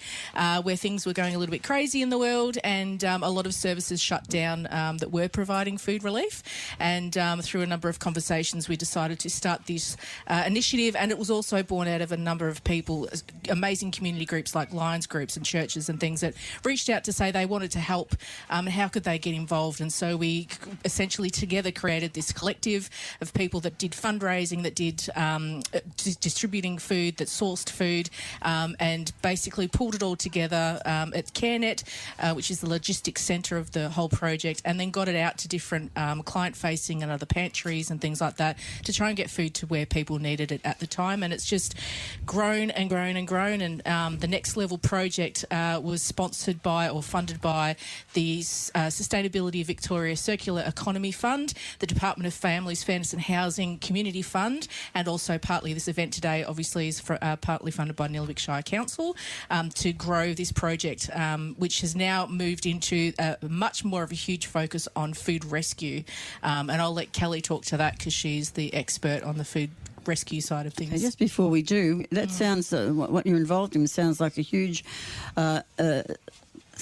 where things were going a little bit crazy in the world and a lot of services shut down that were providing food relief. And through a number of conversations, we decided to start this initiative, and it was also born out of a number of people, amazing community groups like Lions groups and churches and things that reached out to say they wanted to help and how could they get involved. And so we essentially together created this collective of people that did fundraising, that did distributing food, that sourced food, and basically pulled it all together at CareNet, which is the logistics centre of the whole project, and then got it out to different client-facing and other pantries and things like that to try and get food to where people needed it at the time. And it's just grown and grown and grown. And the Next Level project was sponsored by or funded by the Sustainability Victoria Circular Economy Fund, the Department of Families, Fairness and Housing Community Fund, and also partly this event today obviously is partly funded by Nillumbik Shire Council to grow this project, which has now moved into much more of a huge focus on food rescue. And I'll let Kelly talk to that because she's the expert on the food rescue side of things. Okay, just before we do, that sounds, what you're involved in sounds like a huge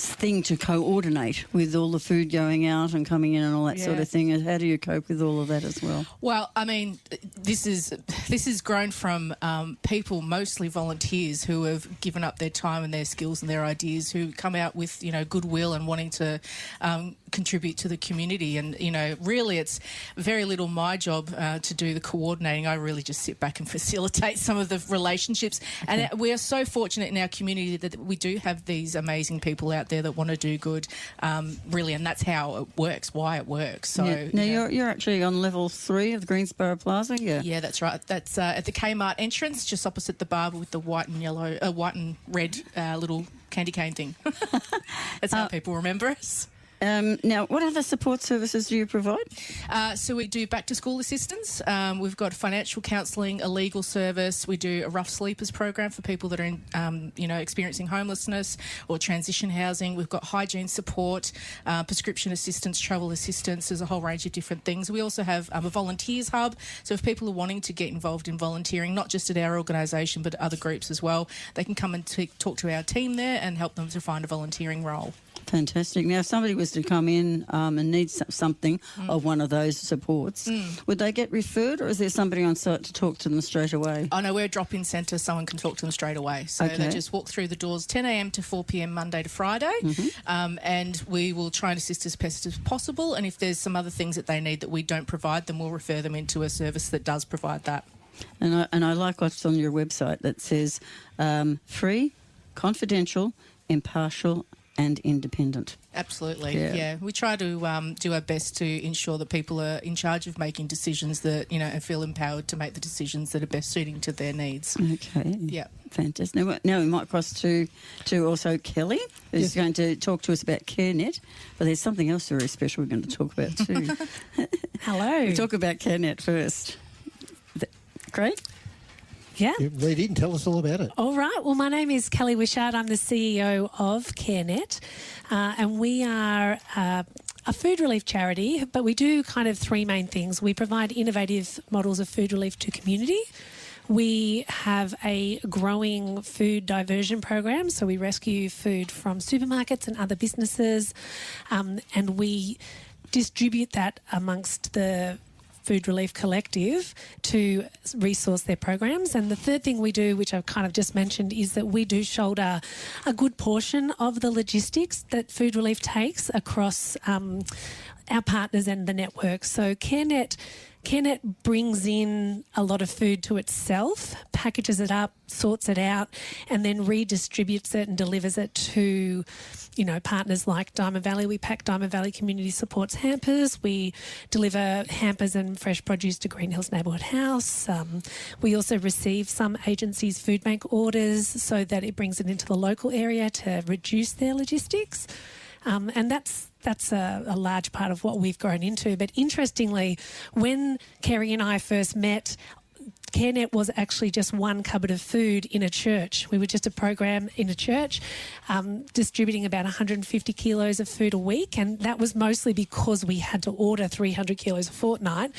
thing to coordinate with all the food going out and coming in and all that sort of thing. And how do you cope with all of that as well? Well, I mean, this is grown from people, mostly volunteers, who have given up their time and their skills and their ideas, who come out with, goodwill and wanting to contribute to the community. And, really it's very little my job to do the coordinating. I really just sit back and facilitate some of the relationships. Okay. And we are so fortunate in our community that we do have these amazing people out there that want to do good, really, and that's how it works, why it works. So now you're actually on level 3 of the Greensborough Plaza, yeah, that's right. That's at the Kmart entrance, just opposite the bar with the white and red little candy cane thing. That's how people remember us. Now, what other support services do you provide? So we do back-to-school assistance. We've got financial counselling, a legal service. We do a rough sleepers program for people that are experiencing homelessness or transition housing. We've got hygiene support, prescription assistance, travel assistance. There's a whole range of different things. We also have a volunteers hub. So if people are wanting to get involved in volunteering, not just at our organisation but other groups as well, they can come and talk to our team there and help them to find a volunteering role. Fantastic. Now, if somebody was to come in and need something of one of those supports, would they get referred, or is there somebody on site to talk to them straight away? Oh, no, we're a drop-in centre. Someone can talk to them straight away. So they just walk through the doors 10 a.m. to 4 p.m. Monday to Friday, and we will try and assist as best as possible. And if there's some other things that they need that we don't provide, then we'll refer them into a service that does provide that. And I like what's on your website that says free, confidential, impartial and independent. Absolutely, yeah. We try to do our best to ensure that people are in charge of making decisions that, and feel empowered to make the decisions that are best suiting to their needs. Okay. Yeah. Fantastic. Now we might cross to also Kelly, who's going to talk to us about CareNet, but there's something else very special we're going to talk about too. Hello. We'll talk about CareNet first. Great. Yeah. Lead in, tell us all about it. All right. Well, my name is Kelly Wishart. I'm the CEO of CareNet, and we are a food relief charity, but we do kind of three main things. We provide innovative models of food relief to community. We have a growing food diversion program, so we rescue food from supermarkets and other businesses, and we distribute that amongst the Food Relief Collective to resource their programs. And the third thing we do, which I've kind of just mentioned, is that we do shoulder a good portion of the logistics that Food Relief takes across our partners and the network. So CareNet brings in a lot of food to itself, packages it up, sorts it out, and then redistributes it and delivers it to, partners like Diamond Valley. We pack Diamond Valley Community Supports hampers. We deliver hampers and fresh produce to Green Hills Neighbourhood House. We also receive some agencies' food bank orders so that it brings it into the local area to reduce their logistics. And that's a large part of what we've grown into. But interestingly, when Kerry and I first met, CareNet was actually just one cupboard of food in a church. We were just a program in a church distributing about 150 kilos of food a week, and that was mostly because we had to order 300 kilos a fortnight.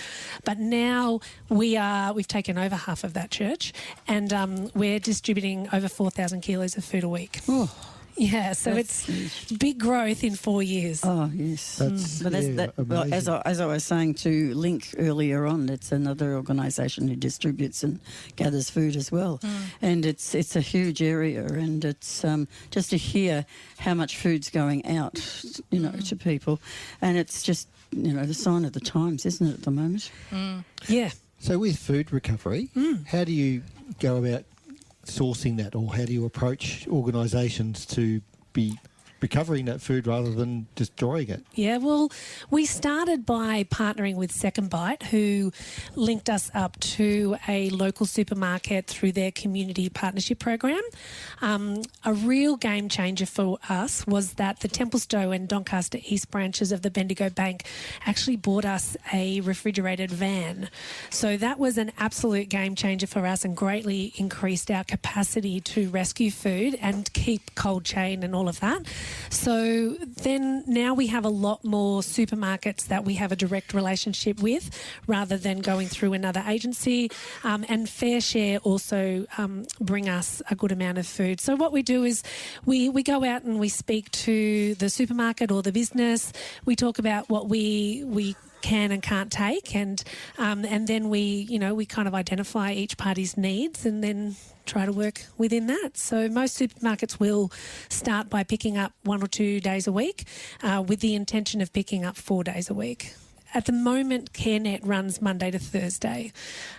But now we've taken over half of that church, and we're distributing over 4,000 kilos of food a week. Oh. Yeah, so it's big growth in 4 years. Oh, yes. But as I was saying to Link earlier on, it's another organisation who distributes and gathers food as well. And it's a huge area, and it's just to hear how much food's going out, to people. And it's just, the sign of the times, isn't it, at the moment? Yeah. So with food recovery, how do you go about sourcing that, or how do you approach organisations to be recovering that food rather than destroying it? Yeah, well, we started by partnering with Second Bite, who linked us up to a local supermarket through their community partnership program. A real game changer for us was that the Templestowe and Doncaster East branches of the Bendigo Bank actually bought us a refrigerated van. So that was an absolute game changer for us and greatly increased our capacity to rescue food and keep cold chain and all of that. So then now we have a lot more supermarkets that we have a direct relationship with rather than going through another agency, and Fair Share also bring us a good amount of food. So what we do is we go out and we speak to the supermarket or the business. We talk about what we can and can't take, and then we kind of identify each party's needs and then try to work within that. So most supermarkets will start by picking up 1 or 2 days a week with the intention of picking up 4 days a week. At the moment, CareNet runs Monday to Thursday,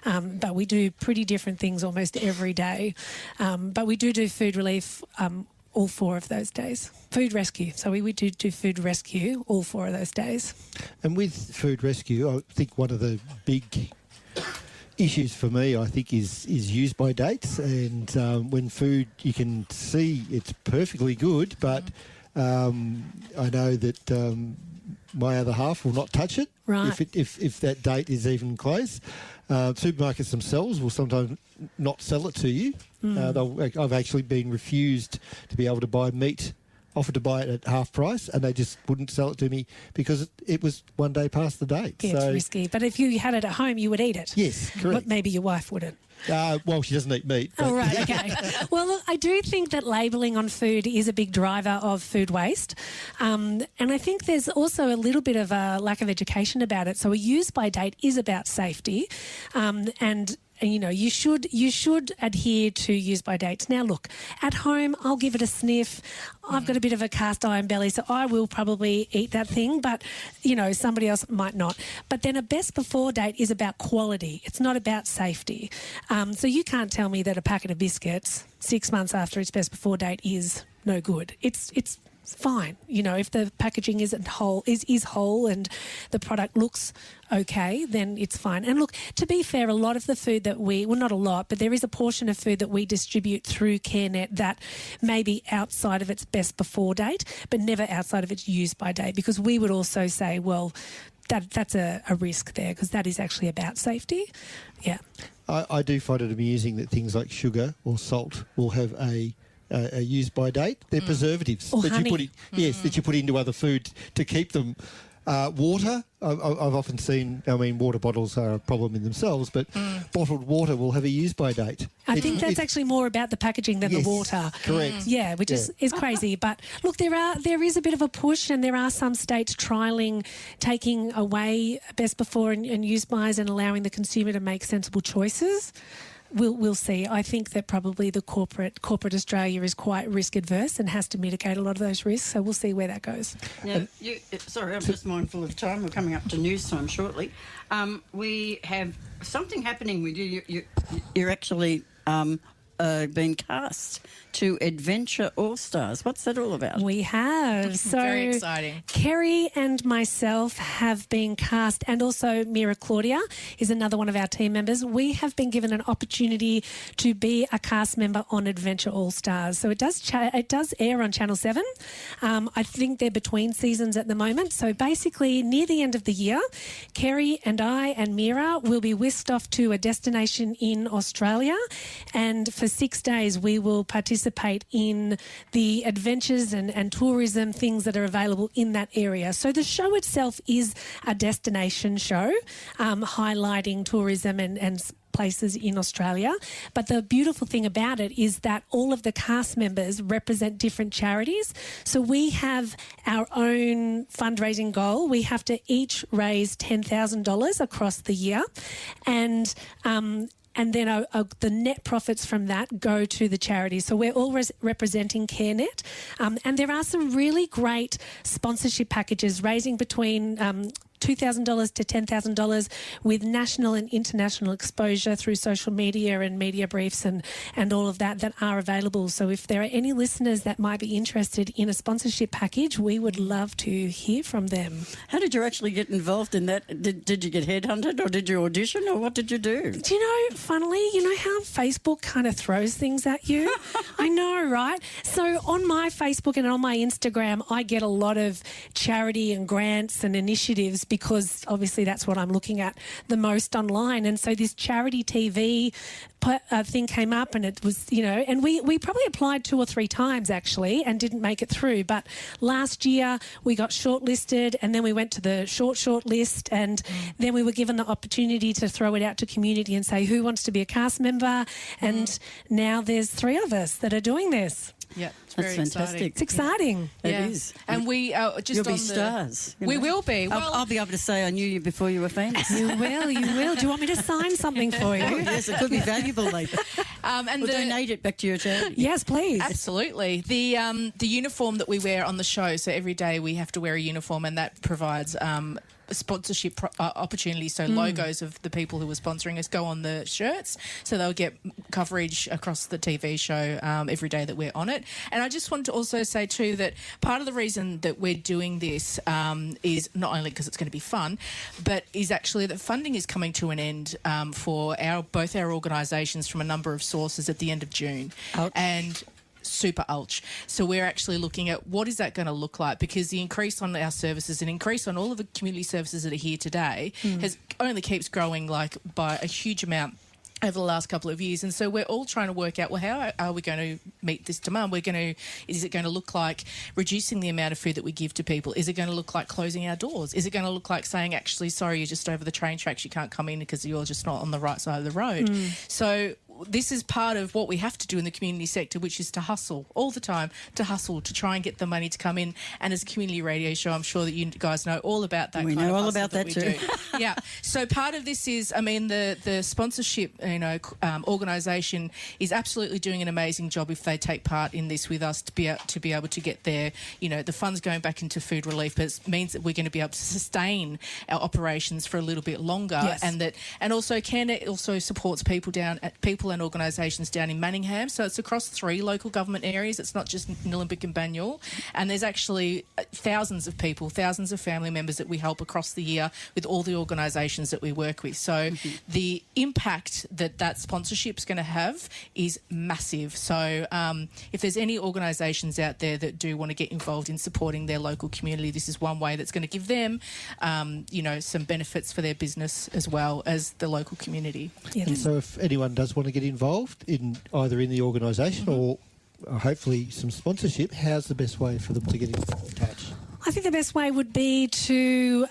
but we do pretty different things almost every day. But we do food relief all 4 of those days. Food rescue. So we do food rescue all 4 of those days. And with food rescue, I think one of the big issues for me, I think, is use by dates. And when food, you can see it's perfectly good, but I know that my other half will not touch it Right. if that date is even close. Supermarkets themselves will sometimes not sell it to you. I've actually been refused to be able to buy meat, offered to buy it at half price, and they just wouldn't sell it to me because it was one day past the date. Yeah, it's risky. But if you had it at home, you would eat it. Yes, correct. But maybe your wife wouldn't. Well, she doesn't eat meat. Oh, right, okay. Well, look, I do think that labelling on food is a big driver of food waste. And I think there's also a little bit of a lack of education about it. So a use-by date is about safety. And you know, you should adhere to use-by dates. Now, look, at home, I'll give it a sniff. I've got a bit of a cast iron belly, so I will probably eat that thing, but, you know, somebody else might not. But then a best before date is about quality. It's not about safety. So you can't tell me that a packet of biscuits 6 months after its best before date is no good. It's fine. You know, if the packaging is whole and the product looks okay, then it's fine. And look, to be fair, a lot of the food that not a lot, but there is a portion of food that we distribute through CareNet that may be outside of its best before date, but never outside of its use by date, because we would also say, well, that's a risk there, because that is actually about safety. Yeah. I do find it amusing that things like sugar or salt will have a use by date. They're preservatives Or that honey. you put that you put into other food to keep them. Water, I've often seen. I mean, water bottles are a problem in themselves, but bottled water will have a use by date. I think that's actually more about the packaging than Yes, the water. correct. Yeah, which is crazy. But look, there is a bit of a push, and there are some states trialling taking away best before and use bys and allowing the consumer to make sensible choices. We'll see. I think that probably the corporate Australia is quite risk adverse and has to mitigate a lot of those risks. So we'll see where that goes. Now, sorry, I'm just mindful of time. We're coming up to news time shortly. We have something happening with you. You're actually been cast to Adventure All Stars. What's that all about? We have. So Very exciting. Kerry and myself have been cast, and also Mira Claudia is another one of our team members. We have been given an opportunity to be a cast member on Adventure All Stars. So it does air on Channel 7. I think they're between seasons at the moment. So basically, near the end of the year, Kerry and I and Mira will be whisked off to a destination in Australia, and for 6 days we will participate in the adventures and tourism things that are available in that area. So the show itself is a destination show highlighting tourism and places in Australia. But the beautiful thing about it is that all of the cast members represent different charities. So we have our own fundraising goal. We have to each raise $10,000 across the year, and then the net profits from that go to the charity. So we're all representing CareNet. And there are some really great sponsorship packages raising between $2,000 to $10,000 with national and international exposure through social media and media briefs and all of that are available. So if there are any listeners that might be interested in a sponsorship package, we would love to hear from them. How did you actually get involved in that? Did you get headhunted, or did you audition, or what did you do? Do you know, funnily, you know how Facebook kind of throws things at you? I know, right? So on my Facebook and on my Instagram, I get a lot of charity and grants and initiatives, because obviously that's what I'm looking at the most online. And so this charity TV thing came up, and it was, you know, and we probably applied 2 or 3 times actually and didn't make it through. But last year we got shortlisted, and then we went to the short list, and then we were given the opportunity to throw it out to community and say, who wants to be a cast member? And now there's 3 of us that are doing this. Yeah, it's That's very fantastic. exciting. It's exciting. It Yeah. is. And we just You'll on be stars. you We know. will be. Well, I'll be able to say I knew you before you were famous. You will. Do you want me to sign something for you? Yes, it could be valuable later. and We'll the, donate it back to your charity. Yes, please. Absolutely. The uniform that we wear on the show, so every day we have to wear a uniform, and that provides sponsorship opportunities. So logos of the people who are sponsoring us go on the shirts, so they'll get coverage across the TV show every day that we're on it. And I just want to also say too that part of the reason that we're doing this is not only because it's going to be fun, but is actually that funding is coming to an end for both our organisations from a number of sources at the end of June. Ouch. And super ulch. So we're actually looking at what is that going to look like, because the increase on our services and increase on all of the community services that are here today has only keeps growing like by a huge amount over the last couple of years. And so we're all trying to work out, well, how are we going to meet this demand? Is it going to look like reducing the amount of food that we give to people? Is it going to look like closing our doors? Is it going to look like saying, actually, sorry, you're just over the train tracks, you can't come in because you're just not on the right side of the road? So this is part of what we have to do in the community sector, which is to hustle all the time, to try and get the money to come in. And as a community radio show, I'm sure that you guys know all about that. We kind know of all hustle about that too. Yeah. So part of this is, I mean, the sponsorship, organisation is absolutely doing an amazing job if they take part in this with us to be able to get their, the funds going back into food relief. But it means that we're going to be able to sustain our operations for a little bit longer, Yes. and also CareNet also supports people and organisations down in Manningham. So it's across 3 local government areas. It's not just Nillumbik and Banyule. And there's actually thousands of people, thousands of family members that we help across the year with all the organisations that we work with. So the impact that sponsorship's going to have is massive. So if there's any organisations out there that do want to get involved in supporting their local community, this is one way that's going to give them, some benefits for their business as well as the local community. Yeah, And so if anyone does want to get involved in either in the organisation or hopefully some sponsorship, how's the best way for them to get in touch? I think the best way would be to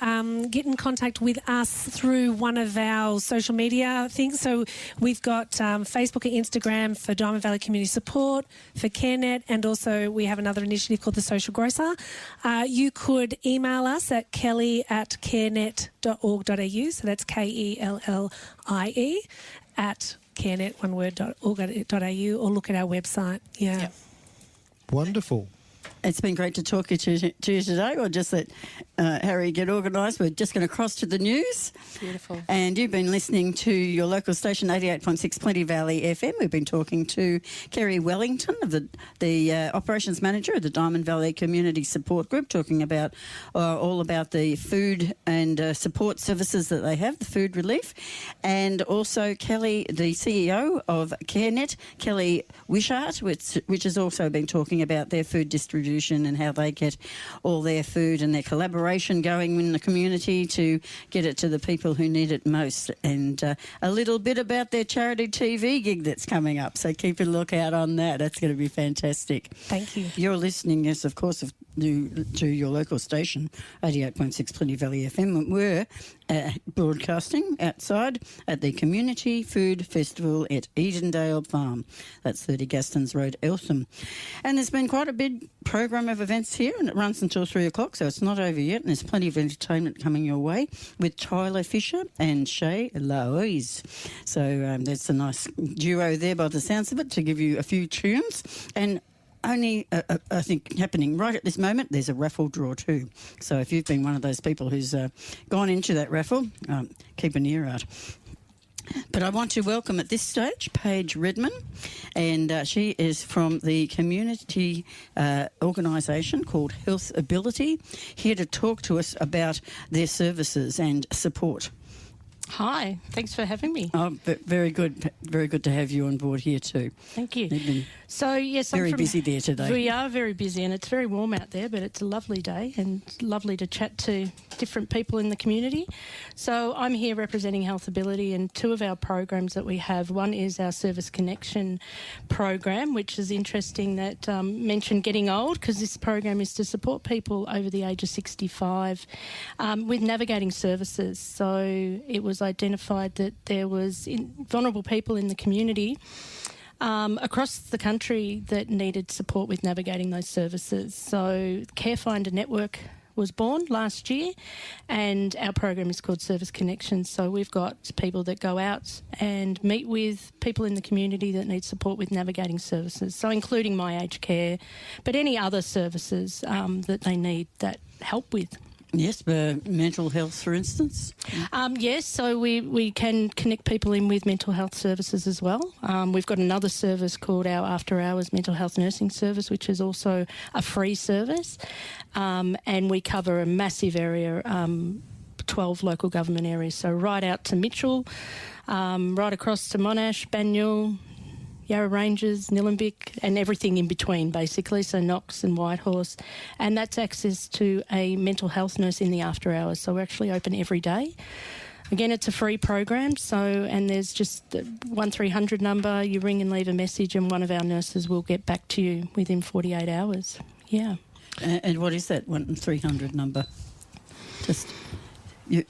get in contact with us through one of our social media things. So we've got Facebook and Instagram for Diamond Valley Community Support, for CareNet, and also we have another initiative called the Social Grocer. You could email us at kelly@carenet.org.au, so that's KELLIE at carenet.org.au, or look at our website. Yeah. Wonderful. It's been great to talk to you today. We'll just let Harry get organised. We're just going to cross to the news. Beautiful. And you've been listening to your local station, 88.6 Plenty Valley FM. We've been talking to Kerry Wellington, of the operations manager of the Diamond Valley Community Support Group, talking about all about the food and support services that they have, the food relief. And also Kelly, the CEO of CareNet, Kelly Wishart, which has also been talking about their food distribution and how they get all their food and their collaboration going in the community to get it to the people who need it most. And a little bit about their charity TV gig that's coming up. So keep a lookout on that. That's going to be fantastic. Thank you. You're listening, yes, of course, to your local station, 88.6 Plenty Valley FM. We're broadcasting outside at the Community Food Festival at Edendale Farm. That's 30 Gastons Road, Eltham. And there's been quite a big program of events here, and it runs until 3 o'clock, so it's not over yet, and there's plenty of entertainment coming your way with Tyler Fisher and Shay Loise. So that's a nice duo there by the sounds of it to give you a few tunes. And only, I think, happening right at this moment, there's a raffle draw too. So if you've been one of those people who's gone into that raffle, keep an ear out. But I want to welcome at this stage Paige Redman, and she is from the community organisation called Health Ability, here to talk to us about their services and support. Hi, thanks for having me. Oh, very good. Very good to have you on board here too. Thank you. You've been So, yes, very busy there today. We are very busy, and it's very warm out there, but it's a lovely day and lovely to chat to different people in the community. So I'm here representing Health Ability, and 2 of our programs that we have. One is our Service Connection program, which is interesting that mentioned getting old, because this program is to support people over the age of 65 with navigating services. So it was identified that there was vulnerable people in the community across the country that needed support with navigating those services. So CareFinder Network was born last year, and our program is called Service Connection. So we've got people that go out and meet with people in the community that need support with navigating services, so including my aged care, but any other services that they need that help with. Yes, mental health, for instance. Yes, so we can connect people in with mental health services as well. We've got another service called our After Hours Mental Health Nursing Service, which is also a free service, and we cover a massive area, 12 local government areas, so right out to Mitchell, right across to Monash, Banyule, Yarra Ranges, Nillumbik, and everything in between, basically, so Knox and Whitehorse. And that's access to a mental health nurse in the after hours, so we're actually open every day. Again, it's a free program, and there's just the 1300 number. You ring and leave a message, and one of our nurses will get back to you within 48 hours. Yeah. And what is that 1300 number? Just you.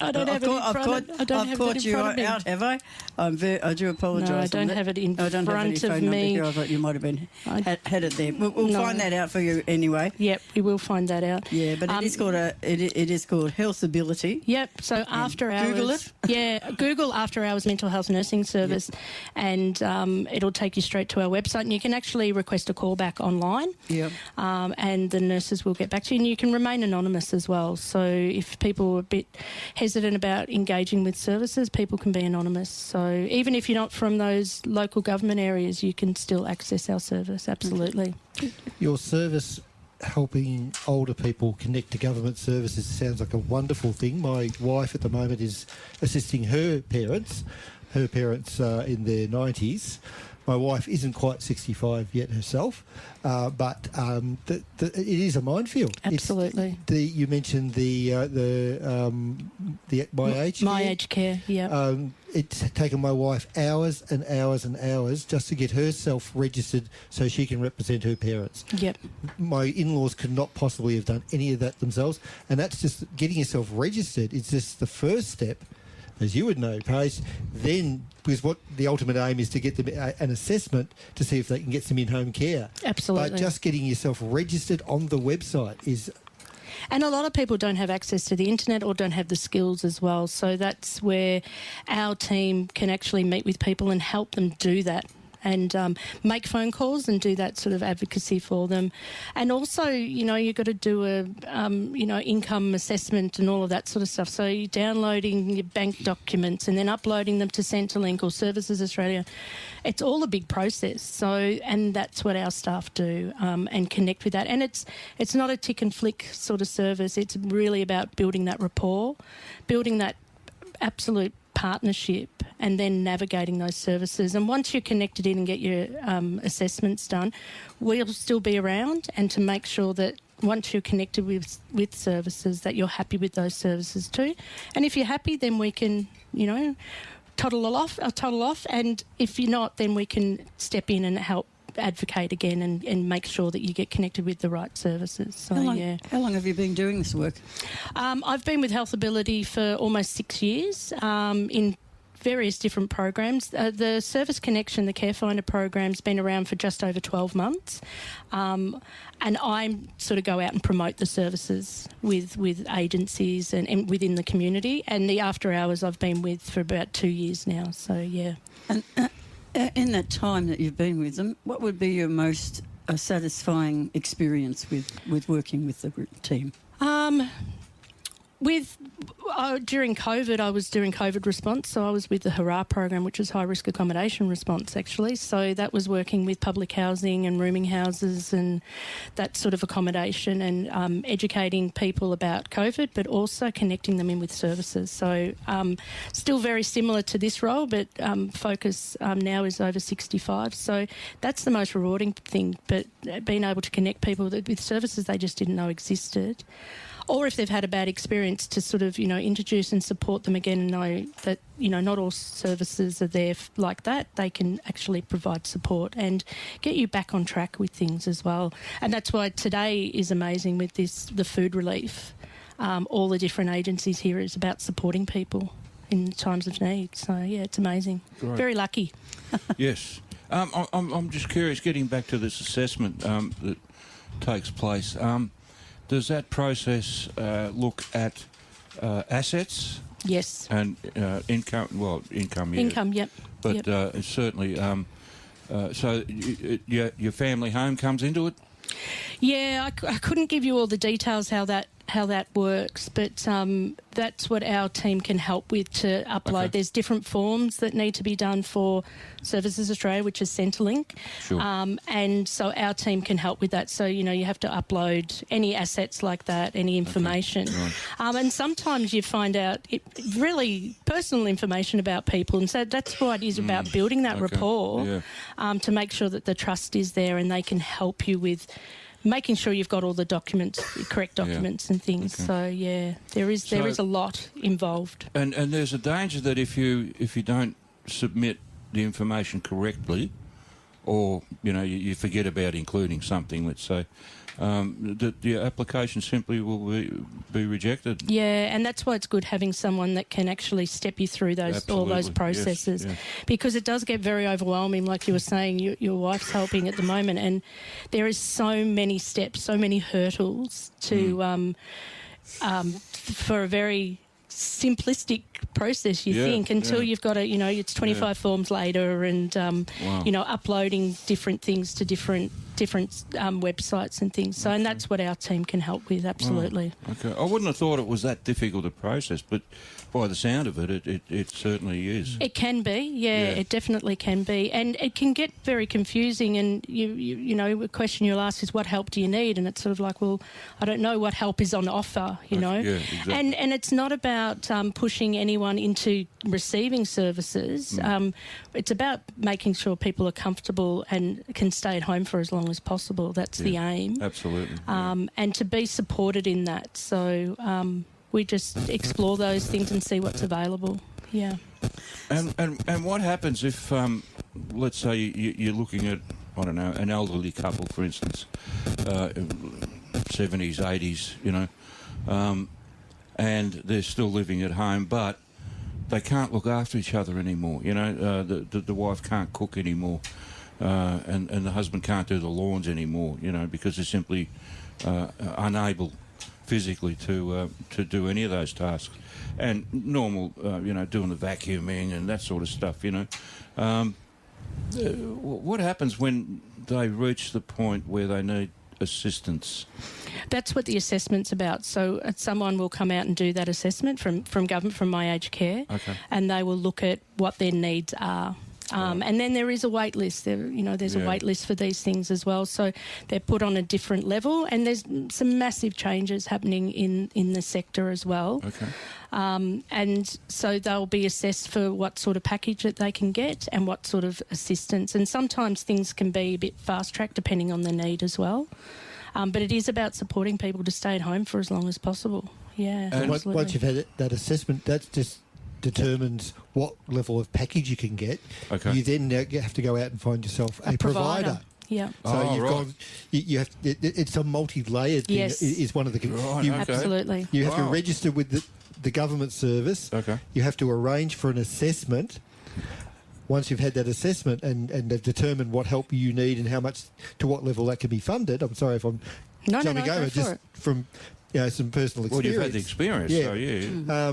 I don't have it in front. I don't I've have caught it in you front of me. out, have I? I do apologise. No, I don't have it in I don't have any front of phone number me. here. I thought you might have been had it there. We'll No. find that out for you anyway. Yep, we will find that out. Yeah, but it is called it is called Healthability. Yep. So after hours, Google it. Yeah, Google after hours mental health nursing service, and it'll take you straight to our website, and you can actually request a call back online. Yep. And the nurses will get back to you, and you can remain anonymous as well. So if people are a bit hesitant about engaging with services, people can be anonymous. So even if you're not from those local government areas, you can still access our service. Absolutely. Your service helping older people connect to government services sounds like a wonderful thing. My wife at the moment is assisting her parents. Her parents are in their 90s. My wife isn't quite 65 yet herself, but it is a minefield. Absolutely. You mentioned the My Age My Care. Age Care, yeah. It's taken my wife hours and hours and hours just to get herself registered so she can represent her parents. Yep. My in-laws could not possibly have done any of that themselves, and that's just getting yourself registered. It's just the first step, as you would know, Paige. Then, because what the ultimate aim is to get them an assessment to see if they can get some in-home care. Absolutely. But just getting yourself registered on the website is... And a lot of people don't have access to the internet or don't have the skills as well. So that's where our team can actually meet with people and help them do that, and make phone calls and do that sort of advocacy for them. And also, you've got to do a, income assessment and all of that sort of stuff. So you're downloading your bank documents and then uploading them to Centrelink or Services Australia. It's all a big process. So, and that's what our staff do, and connect with that. And it's not a tick and flick sort of service. It's really about building that rapport, building that absolute partnership, and then navigating those services. And once you're connected in and get your assessments done, we'll still be around, and to make sure that once you're connected with services, that you're happy with those services too. And if you're happy, then we can, toddle off. And if you're not, then we can step in and help advocate again and make sure that you get connected with the right services. So, How long have you been doing this work? I've been with Healthability for almost 6 years in various different programs. The Service Connection, the Care Finder program's been around for just over 12 months. And I sort of go out and promote the services with agencies and within the community. And the after hours I've been with for about 2 years now. So, yeah. And in that time that you've been with them, what would be your most satisfying experience with working with the team? During COVID, I was doing COVID response, so I was with the Hurrah program, which is high risk accommodation response, actually. So that was working with public housing and rooming houses and that sort of accommodation, and educating people about COVID, but also connecting them in with services. So still very similar to this role, but focus now is over 65. So that's the most rewarding thing, but being able to connect people with services they just didn't know existed. Or if they've had a bad experience, to sort of, introduce and support them again, and know that, not all services are there like that. They can actually provide support and get you back on track with things as well. And that's why today is amazing with the food relief. All the different agencies here is about supporting people in times of need. So, yeah, it's amazing. Great. Very lucky. Yes. I'm just curious, getting back to this assessment that takes place. Does that process look at assets? Yes. And income? Well, income, yeah. Income, yep. But certainly, so your family home comes into it? Yeah, I couldn't give you all the details how that that works, but that's what our team can help with to upload. Okay. There's different forms that need to be done for Services Australia, which is Centrelink. Sure. And so our team can help with that. So, you know, you have to upload any assets like that, any information. Right. And sometimes you find out really personal information about people. And so that's why it is about building that rapport to make sure that the trust is there and they can help you with making sure you've got all the documents, correct documents and things. Okay. So, yeah, there is a lot involved. And there's a danger that if you don't submit the information correctly, or you forget about including something, let's say, that your application simply will be rejected. Yeah, and that's why it's good having someone that can actually step you through all those processes, because it does get very overwhelming. Like you were saying, your wife's helping at the moment, and there is so many steps, so many hurdles to for a very simplistic process, you think, until you've got it's 25 forms later, and uploading different things to different websites and things. So, and that's what our team can help with. Absolutely. Okay, I wouldn't have thought it was that difficult a process, but by the sound of it, it certainly is. It can be, it definitely can be, and it can get very confusing. And you know, a question you'll ask is, "What help do you need?" And it's sort of like, well, I don't know what help is on offer, you know. Yeah, exactly. And it's not about pushing anyone into receiving services. It's about making sure people are comfortable and can stay at home for as long as possible. That's the aim. Absolutely. And to be supported in that. So we just explore those things and see what's available. Yeah. And what happens if, let's say, you're looking at, I don't know, an elderly couple, for instance, 70s, 80s, you know, and they're still living at home, but they can't look after each other anymore. You know, the wife can't cook anymore, and the husband can't do the lawns anymore. You know, because they're simply unable physically to do any of those tasks. And normal, doing the vacuuming and that sort of stuff. You know, what happens when they reach the point where they need assistance? That's what the assessment's about. So someone will come out and do that assessment from government, from My Aged Care, and they will look at what their needs are. And then there is a wait list. There's a wait list for these things as well. So they're put on a different level, and there's some massive changes happening in the sector as well. Okay. And so they'll be assessed for what sort of package that they can get and what sort of assistance. And sometimes things can be a bit fast-tracked depending on the need as well. But it is about supporting people to stay at home for as long as possible. Yeah, and absolutely. once you've had that assessment, that just determines what level of package you can get. Okay. You then have to go out and find yourself a provider. Yeah. So you've gone. You have. It's a multi-layered thing. Yes. Is one of the. Absolutely. You have to register with the government service. Okay. You have to arrange for an assessment. Once you've had that assessment and they've determined what help you need and how much, to what level that can be funded. I'm sorry if I'm jumping over, just from some personal experience. Well, you've had the experience, so yeah.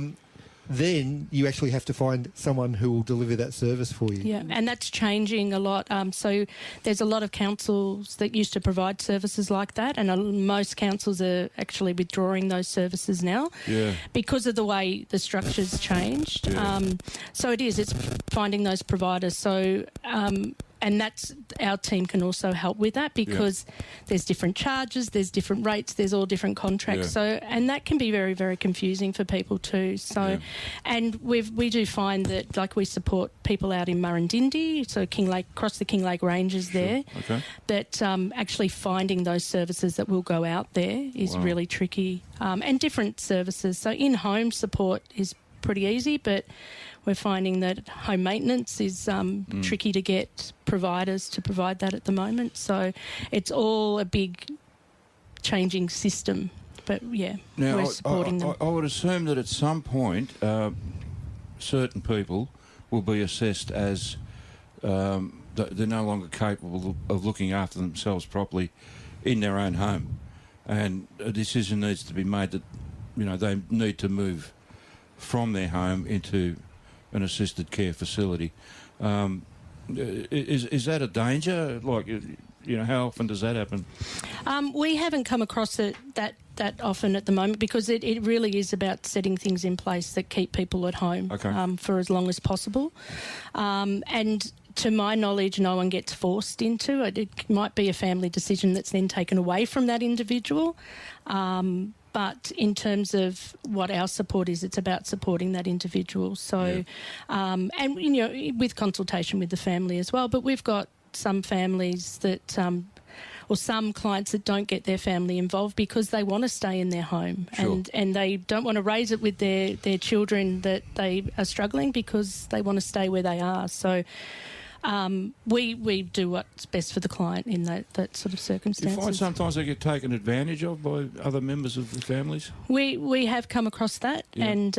Then you actually have to find someone who will deliver that service for you. Yeah, and that's changing a lot. So there's a lot of councils that used to provide services like that, and most councils are actually withdrawing those services now because of the way the structure's changed. Yeah. So it's finding those providers. So and that's our team can also help with that, because there's different charges, there's different rates, there's all different contracts. So, and that can be very, very confusing for people too. So, and we do find that, like, we support people out in Murrindindi, so King Lake, across the King Lake Ranges there, that actually finding those services that will go out there is really tricky, and different services. So in-home support is pretty easy, but we're finding that home maintenance is tricky to get providers to provide that at the moment. So it's all a big changing system. But, now, we're supporting them. I would assume that at some point certain people will be assessed as they're no longer capable of looking after themselves properly in their own home. And a decision needs to be made that, they need to move from their home into an assisted care facility. Is that a danger? Like, how often does that happen? We haven't come across that that often at the moment, because it really is about setting things in place that keep people at home for as long as possible. And to my knowledge, no one gets forced into it. It might be a family decision that's then taken away from that individual. But in terms of what our support is, it's about supporting that individual. So, and, with consultation with the family as well. But we've got some families that... or some clients that don't get their family involved because they want to stay in their home and they don't want to raise it with their children that they are struggling because they want to stay where they are. So we do what's best for the client in that sort of circumstances. You find sometimes they get taken advantage of by other members of the families? We have come across that, and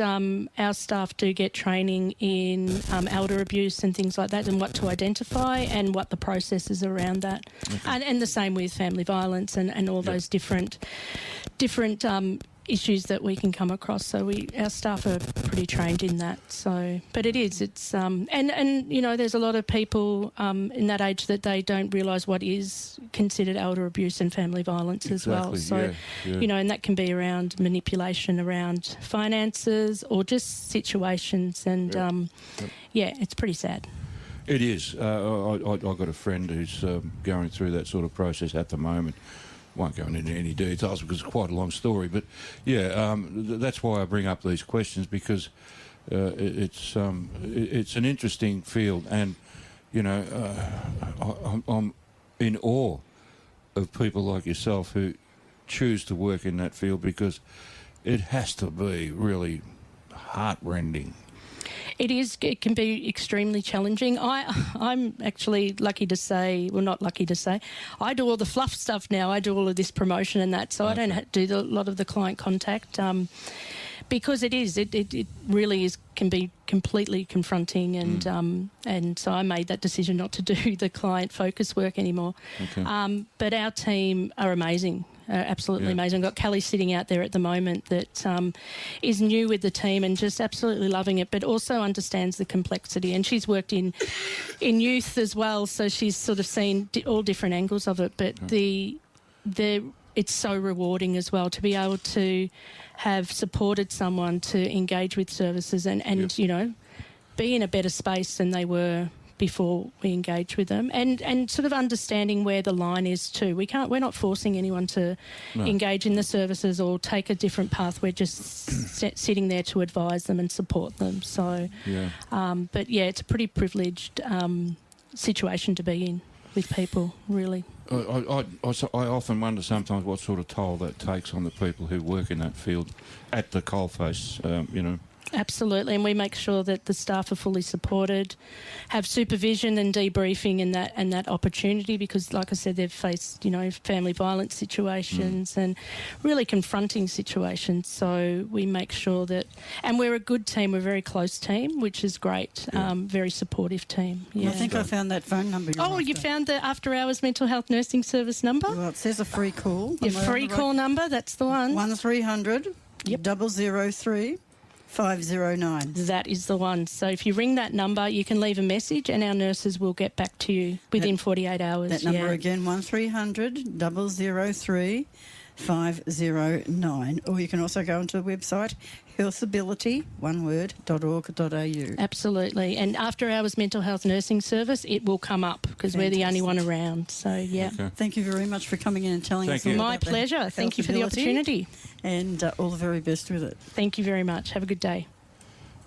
our staff do get training in elder abuse and things like that, and what to identify and what the process is around that. And the same with family violence and all those different issues that we can come across. So our staff are pretty trained in that. So, but it's and there's a lot of people in that age that they don't realise what is considered elder abuse and family violence as well. So, and that can be around manipulation, around finances, or just situations. And it's pretty sad. It is. I've got a friend who's going through that sort of process at the moment. Won't go into any details because it's quite a long story, but that's why I bring up these questions, because it's an interesting field, and I'm in awe of people like yourself who choose to work in that field, because it has to be really heartrending. It is. It can be extremely challenging. I'm actually lucky to say, well, not lucky to say, I do all the fluff stuff now. I do all of this promotion and that, so I don't do a lot of the client contact because it really is, can be completely confronting, and so I made that decision not to do the client focus work anymore. But our team are amazing. Absolutely amazing. I've got Kelly sitting out there at the moment that is new with the team and just absolutely loving it, but also understands the complexity. And she's worked in youth as well, so she's sort of seen all different angles of it. But it's so rewarding as well to be able to have supported someone to engage with services and be in a better space than they were before we engage with them, and sort of understanding where the line is too. We're not forcing anyone to engage in the services or take a different path. We're just sitting there to advise them and support them. So, it's a pretty privileged situation to be in with people, really. I often wonder sometimes what sort of toll that takes on the people who work in that field at the coalface, Absolutely, and we make sure that the staff are fully supported, have supervision and debriefing and that opportunity, because, like I said, they've faced family violence situations and really confronting situations. So we make sure that, and we're a good team, we're a very close team, which is great. Very supportive team. I think I found that phone number. You found the after hours mental health nursing service number? Well, it says a free call. Your free call number, that's the one. 1300 003 509. That is the one. So if you ring that number, you can leave a message and our nurses will get back to you within 48 hours. That number again, 1300 003 509. Or you can also go onto the website, healthability.org.au. Absolutely. And after hours mental health nursing service, it will come up because we're the only one around. So, Okay. Thank you very much for coming in and telling us all My about pleasure. Thank you for the opportunity. And all the very best with it. Thank you very much. Have a good day.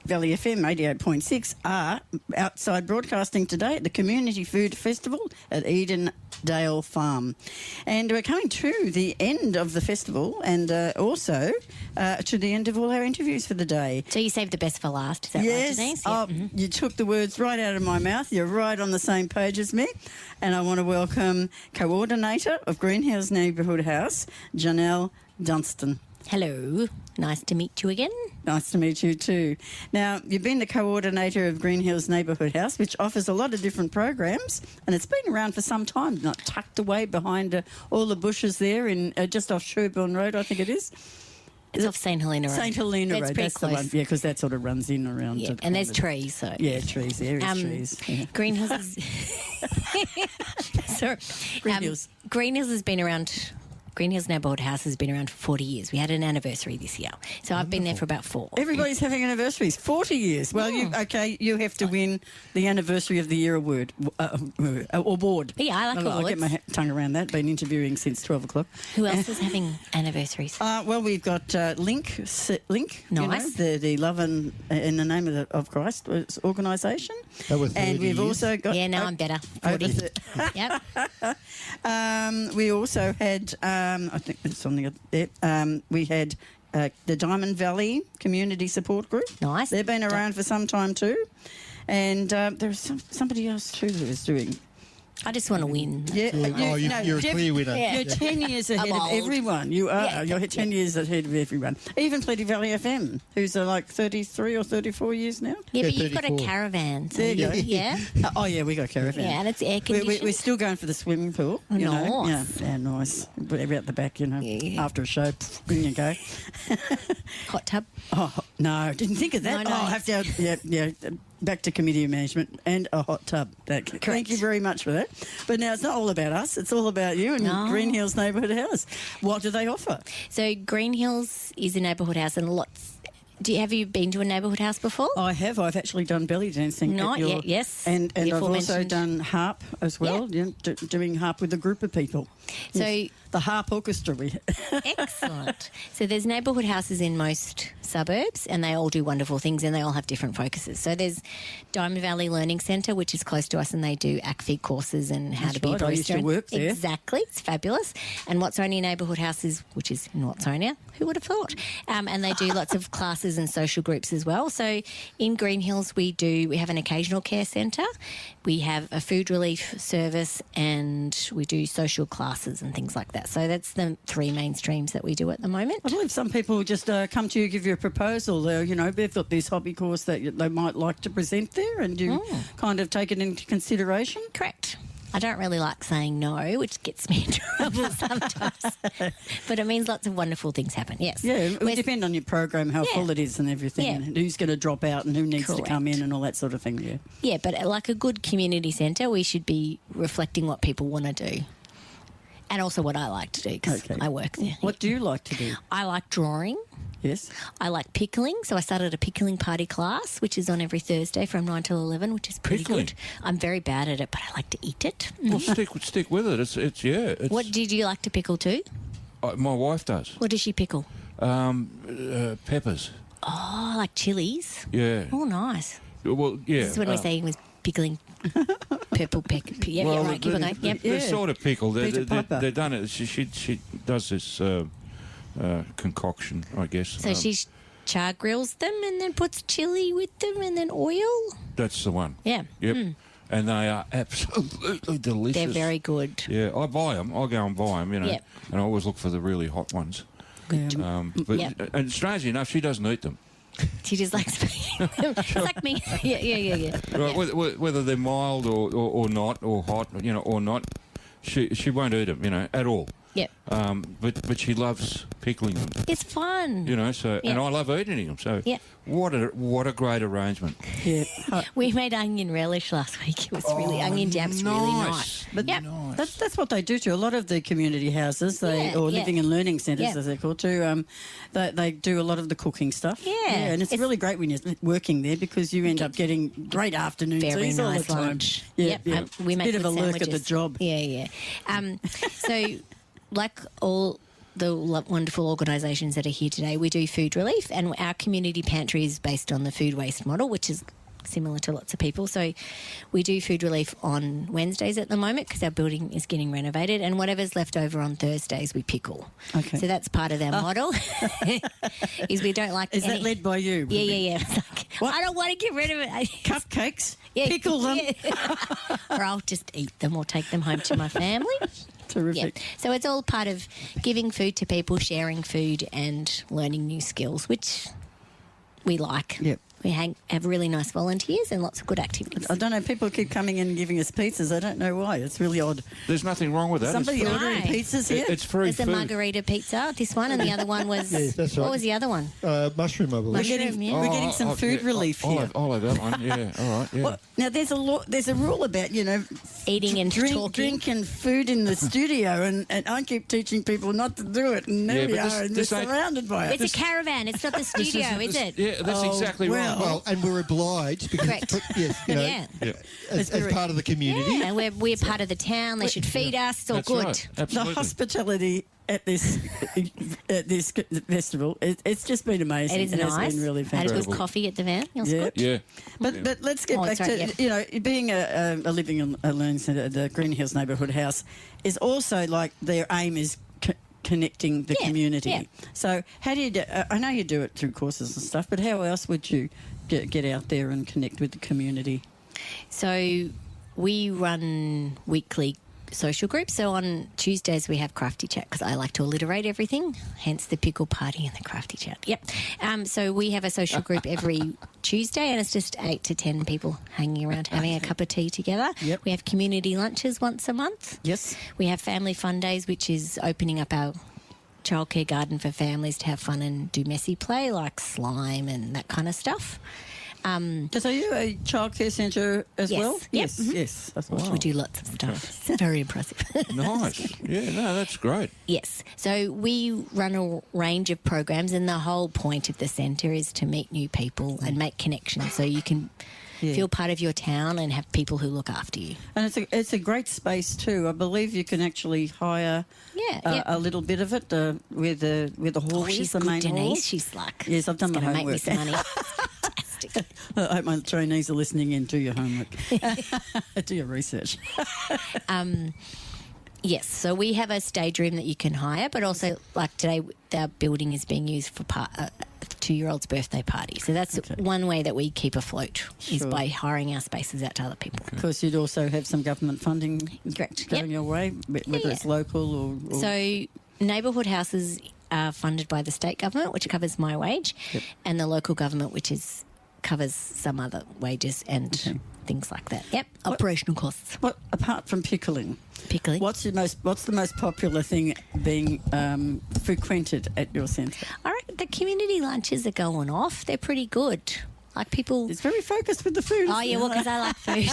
Valley FM 88.6 are outside broadcasting today at the Community Food Festival at Edendale Farm. And we're coming to the end of the festival and also to the end of all our interviews for the day. So you saved the best for last, is that right, Denise? Oh, you took the words right out of my mouth. You're right on the same page as me. And I want to welcome Coordinator of Green Hills Neighbourhood House, Janelle Dunstan. Hello. Nice to meet you again. Nice to meet you too. Now, you've been the coordinator of Green Hills Neighbourhood House, which offers a lot of different programs, and it's been around for some time, not tucked away behind all the bushes there in just off Sherburne Road, I think it is. It's off St Helena Road. St Helena Road, pretty that's close. the one. Yeah, because that sort of runs in around. Yeah, and there's trees. So. Yeah, trees. There is trees. Yeah. Green Hills is... Sorry. Green Hills. Green Hills has been around Green Hills Neighbourhood House has been around for 40 years. We had an anniversary this year. So I've been there for about 4. Everybody's having anniversaries. 40 years. Well, you have to win the Anniversary of the Year award. Yeah, I like I'll awards. get my tongue around that. Been interviewing since 12 o'clock. Who else is having anniversaries? Well, we've got Link. Nice. The Love and in the Name of Christ organisation. That was And 30 we've years. also got... Yeah, now I'm better. 40. Yep. We also had, I think there's something there, we had the Diamond Valley Community Support Group. Nice. They've been around for some time too. And there's somebody else too who is doing... I just want to win. Yeah, You're a clear winner. Yeah. You're 10 years ahead I'm of old. everyone. You are. Yeah. You're 10 years ahead of everyone. Even Plenty Valley FM, who's like 33 or 34 years now. Yeah, but Yeah, you've got a 34. caravan. So There you go. yeah. Oh, yeah, we got a caravan. Yeah, and it's air conditioned. We're still going for the swimming pool. You know. Nice. Yeah, nice. We're out the back, Yeah. after a show. In you go. Hot tub. Oh, no, didn't think of that. No. Oh, I have to, yeah. Back to committee management and a hot tub. Thank you very much for that. But now it's not all about us. It's all about you and No. Green Hills Neighbourhood House. What do they offer? So Green Hills is a neighbourhood house and lots... Have you been to a neighbourhood house before? I have. I've actually done belly dancing. Not at your, yet, yes. And The I've also aforementioned. done harp as well, doing harp with a group of people. So- Yes. The harp orchestra. Excellent. So there's neighbourhood houses in most suburbs and they all do wonderful things and they all have different focuses. So there's Diamond Valley Learning Centre, which is close to us, and they do ACFIG courses and how That's to be a right. barista. I used to work there. Exactly. It's fabulous. And Watsonia Neighbourhood Houses, which is in Watsonia, who would have thought? And they do lots of classes and social groups as well. So in Green Hills we have an occasional care centre, we have a food relief service, and we do social classes and things like that. So that's the 3 main streams that we do at the moment. I believe some people just come to you, give you a proposal. They've got this hobby course that they might like to present there, and you kind of take it into consideration. Correct. I don't really like saying no, which gets me in trouble sometimes. But it means lots of wonderful things happen, yes. Yeah, it would depend on your program, how Yeah. full it is and everything, Yeah. and who's going to drop out and who needs to come in and all that sort of thing, yeah. Yeah, but like a good community centre, we should be reflecting what people want to do. And also what I like to do, because I work there. What do you like to do? I like drawing. Yes. I like pickling, so I started a pickling party class, which is on every Thursday from 9 till 11, which is pretty Pickling? good. I'm very bad at it, but I like to eat it. Well, stick with it. It's What did you like to pickle too? my wife does. What does she pickle? Peppers. Oh, like chilies. Yeah. Oh, nice. Well, yeah. This is when we're saying was pickling purple peck. Yeah, well, yeah, right. Keep on going. Yep. They're sort of pickled. Peter Piper. They're done it. She does this concoction, I guess. So she char grills them and then puts chili with them and then oil. That's the one. Yeah. Yep. Mm. And they are absolutely delicious. They're very good. Yeah, I buy them. I go and buy them, Yep. and I always look for the really hot ones. Good. But Yep. and strangely enough, she doesn't eat them. She just likes it's like me. Yeah. Right, whether they're mild or not, or hot, or not, she won't eat them, at all. Yep. But she loves pickling them. It's fun. So Yeah. and I love eating them. So Yeah. what a great arrangement. Yeah. We made onion relish last week. It was onion jam's really nice. But that's what they do to a lot of the community houses, or Yeah. living and learning centres, Yeah. as they're called too. They do a lot of the cooking stuff. Yeah. and it's really great when you're working there because you end up getting great afternoon Very teas all nice the time. lunch. Yeah, Yep. yeah. We It's make a bit of a good lurk at the sandwiches. job. Yeah. So, like all the wonderful organisations that are here today, we do food relief, and our community pantry is based on the food waste model, which is similar to lots of people. So we do food relief on Wednesdays at the moment because our building is getting renovated, and whatever's left over on Thursdays we pickle. Okay. So that's part of our model. Is we don't like Is that led by you? Yeah. It's like, I don't want to get rid of it. Cupcakes? Yeah, Pickle them? yeah. Or I'll just eat them or take them home to my family. Terrific. Yeah. So it's all part of giving food to people, sharing food and learning new skills, which we like. Yep. We have really nice volunteers and lots of good activities. I don't know, people keep coming in and giving us pizzas. I don't know why. It's really odd. There's nothing wrong with that. Somebody It's free. ordering pizzas here? It's free There's a food. margarita pizza, this one, and the other one was... Yes, that's right. What was the other one? Mushroom, I believe. We're getting some food relief I'll here. I'll have that one. Yeah, all right. Yeah. Well, now, there's a rule about, Eating and talking. drinking food in the studio, and I keep teaching people not to do it, and there Yeah, we but are, and we're this ain't- surrounded by it. It's a caravan. It's not the studio, is it? Yeah, that's Oh, exactly well. right. Well, and we're obliged because, Correct. yes, Yeah. as part of the community. Yeah, and we're part of the town. They should feed us. It's all That's good. right. The Absolutely. hospitality at this festival, it's just been amazing. It is It has nice. been really Had a fantastic. good coffee at the van. It was Yeah. good. Yeah. But let's get Oh, back that's to right, being a living and a learning centre. The Green Hills Neighbourhood House is also like their aim is connecting the Yeah, community. yeah. So how do you? I know you do it through courses and stuff, but how else would you get out there and connect with the community? So we run weekly social groups. So on Tuesdays we have crafty chat because I like to alliterate everything, hence the pickle party and the crafty chat. Yep. So we have a social group every Tuesday, and it's just 8 to 10 people hanging around having a cup of tea together. Yep. We have community lunches once a month. Yes. We have family fun days, which is opening up our childcare garden for families to have fun and do messy play like slime and that kind of stuff. Because are you a childcare centre as Yes. well? Yep. Yes. Mhm. Yes. That's what We do lots of stuff. It's very impressive. Nice. Yeah, no, that's great. Yes. So we run a range of programs, and the whole point of the centre is to meet new people and make connections so you can feel part of your town and have people who look after you. And it's a great space too. I believe you can actually hire a little bit of it with the hall. Oh, she's the good, main Denise. hall. She's like, Yes, I've done it's my gonna make me homework. some money. Fantastic. I hope my trainees are listening in. Do your homework. Do your research. Yes, so we have a stage room that you can hire, but also, like today, our building is being used for a 2-year-old's birthday party. So that's one way that we keep afloat is Sure. by hiring our spaces out to other people. Of course, you'd also have some government funding Correct. going Yep. your way, whether it's local or... So neighbourhood houses are funded by the state government, which covers my wage, and the local government, which covers some other wages and things like that. Yep, operational costs. What apart from pickling? Pickling. What's the most popular thing being frequented at your centre? All right, the community lunches are going off. They're pretty good. Like people... It's very focused with the food. Oh, yeah, well, because I like food.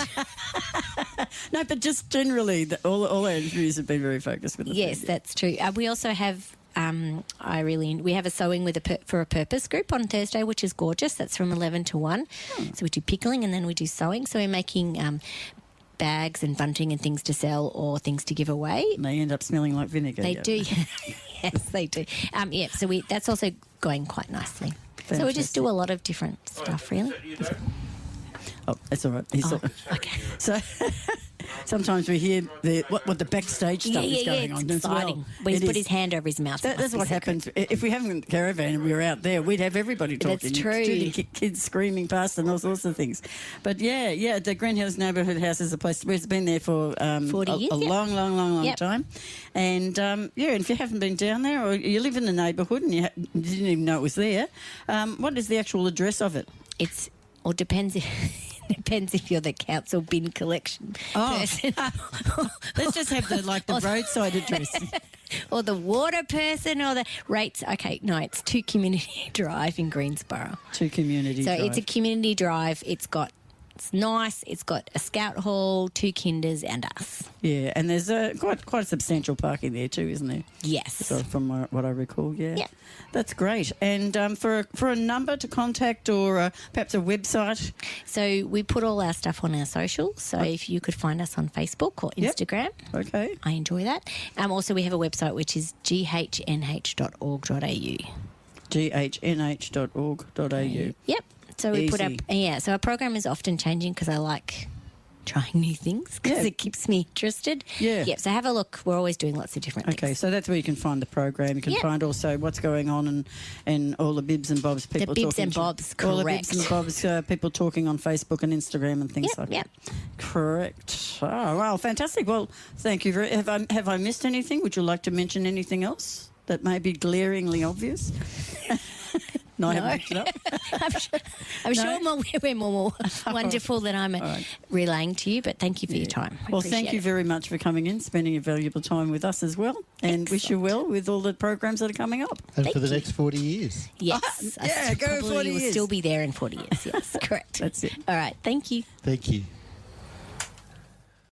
No, but just generally, all our interviews have been very focused with the Yes, food. that's true. We also have... we have a sewing for a purpose group on Thursday, which is gorgeous. That's from 11 to 1. So we do pickling and then we do sewing. So we're making bags and bunting and things to sell or things to give away. And they end up smelling like vinegar. They do. Yes, they do. So that's also going quite nicely. So we just do a lot of different stuff, really. Oh, that's all right. Okay. So sometimes we hear what the backstage stuff is going on it's as well. exciting. When he's It put is. his hand over his mouth. That's what happens. If we haven't caravan and we were out there, we'd have everybody talking. That's true. Including kids screaming past and all sorts of things. But yeah, the Green Hills Neighbourhood House is a place where it's been there for 40 years, a long Yep. time. And and if you haven't been down there or you live in the neighbourhood and you didn't even know it was there, what is the actual address of it? Depends if you're the council bin collection person. Let's just have the roadside address. Or the water person or the rates. Okay, no, it's 2 Community Drive in Greensboro. 2 Community So Drive. it's a community drive. It's nice. It's got a scout hall, 2 kinders and us. Yeah, and there's quite substantial parking there too, isn't there? Yes. So from what I recall, yeah. Yeah. That's great. And for a number to contact or perhaps a website? So we put all our stuff on our socials. So if you could find us on Facebook or Instagram. Okay. I enjoy that. Also, we have a website which is ghnh.org.au. ghnh.org.au. Yep. So we put up, Easy. so our program is often changing because I like trying new things because it keeps me interested. Yeah. Yep. So have a look. We're always doing lots of different Okay, things. so that's where you can find the program. You can find also what's going on and all the bibs and bobs people bibs talking and to- bobs, all the bibs and correct. bobs people talking on Facebook and Instagram and things like Yep. that. Correct. Oh, well, fantastic. Well, thank you very. Have I missed anything? Would you like to mention anything else that may be glaringly obvious? No, I haven't picked it up. I'm sure we're more wonderful than I'm relaying to you, but thank you for your time. Well, thank you very much for coming in, spending your valuable time with us as well, and wish you well with all the programs that are coming up. And for the next 40 years. Yes. Yeah, go 40 will years. still be there in 40 years. Yes, correct. That's it. All right. Thank you. Thank you.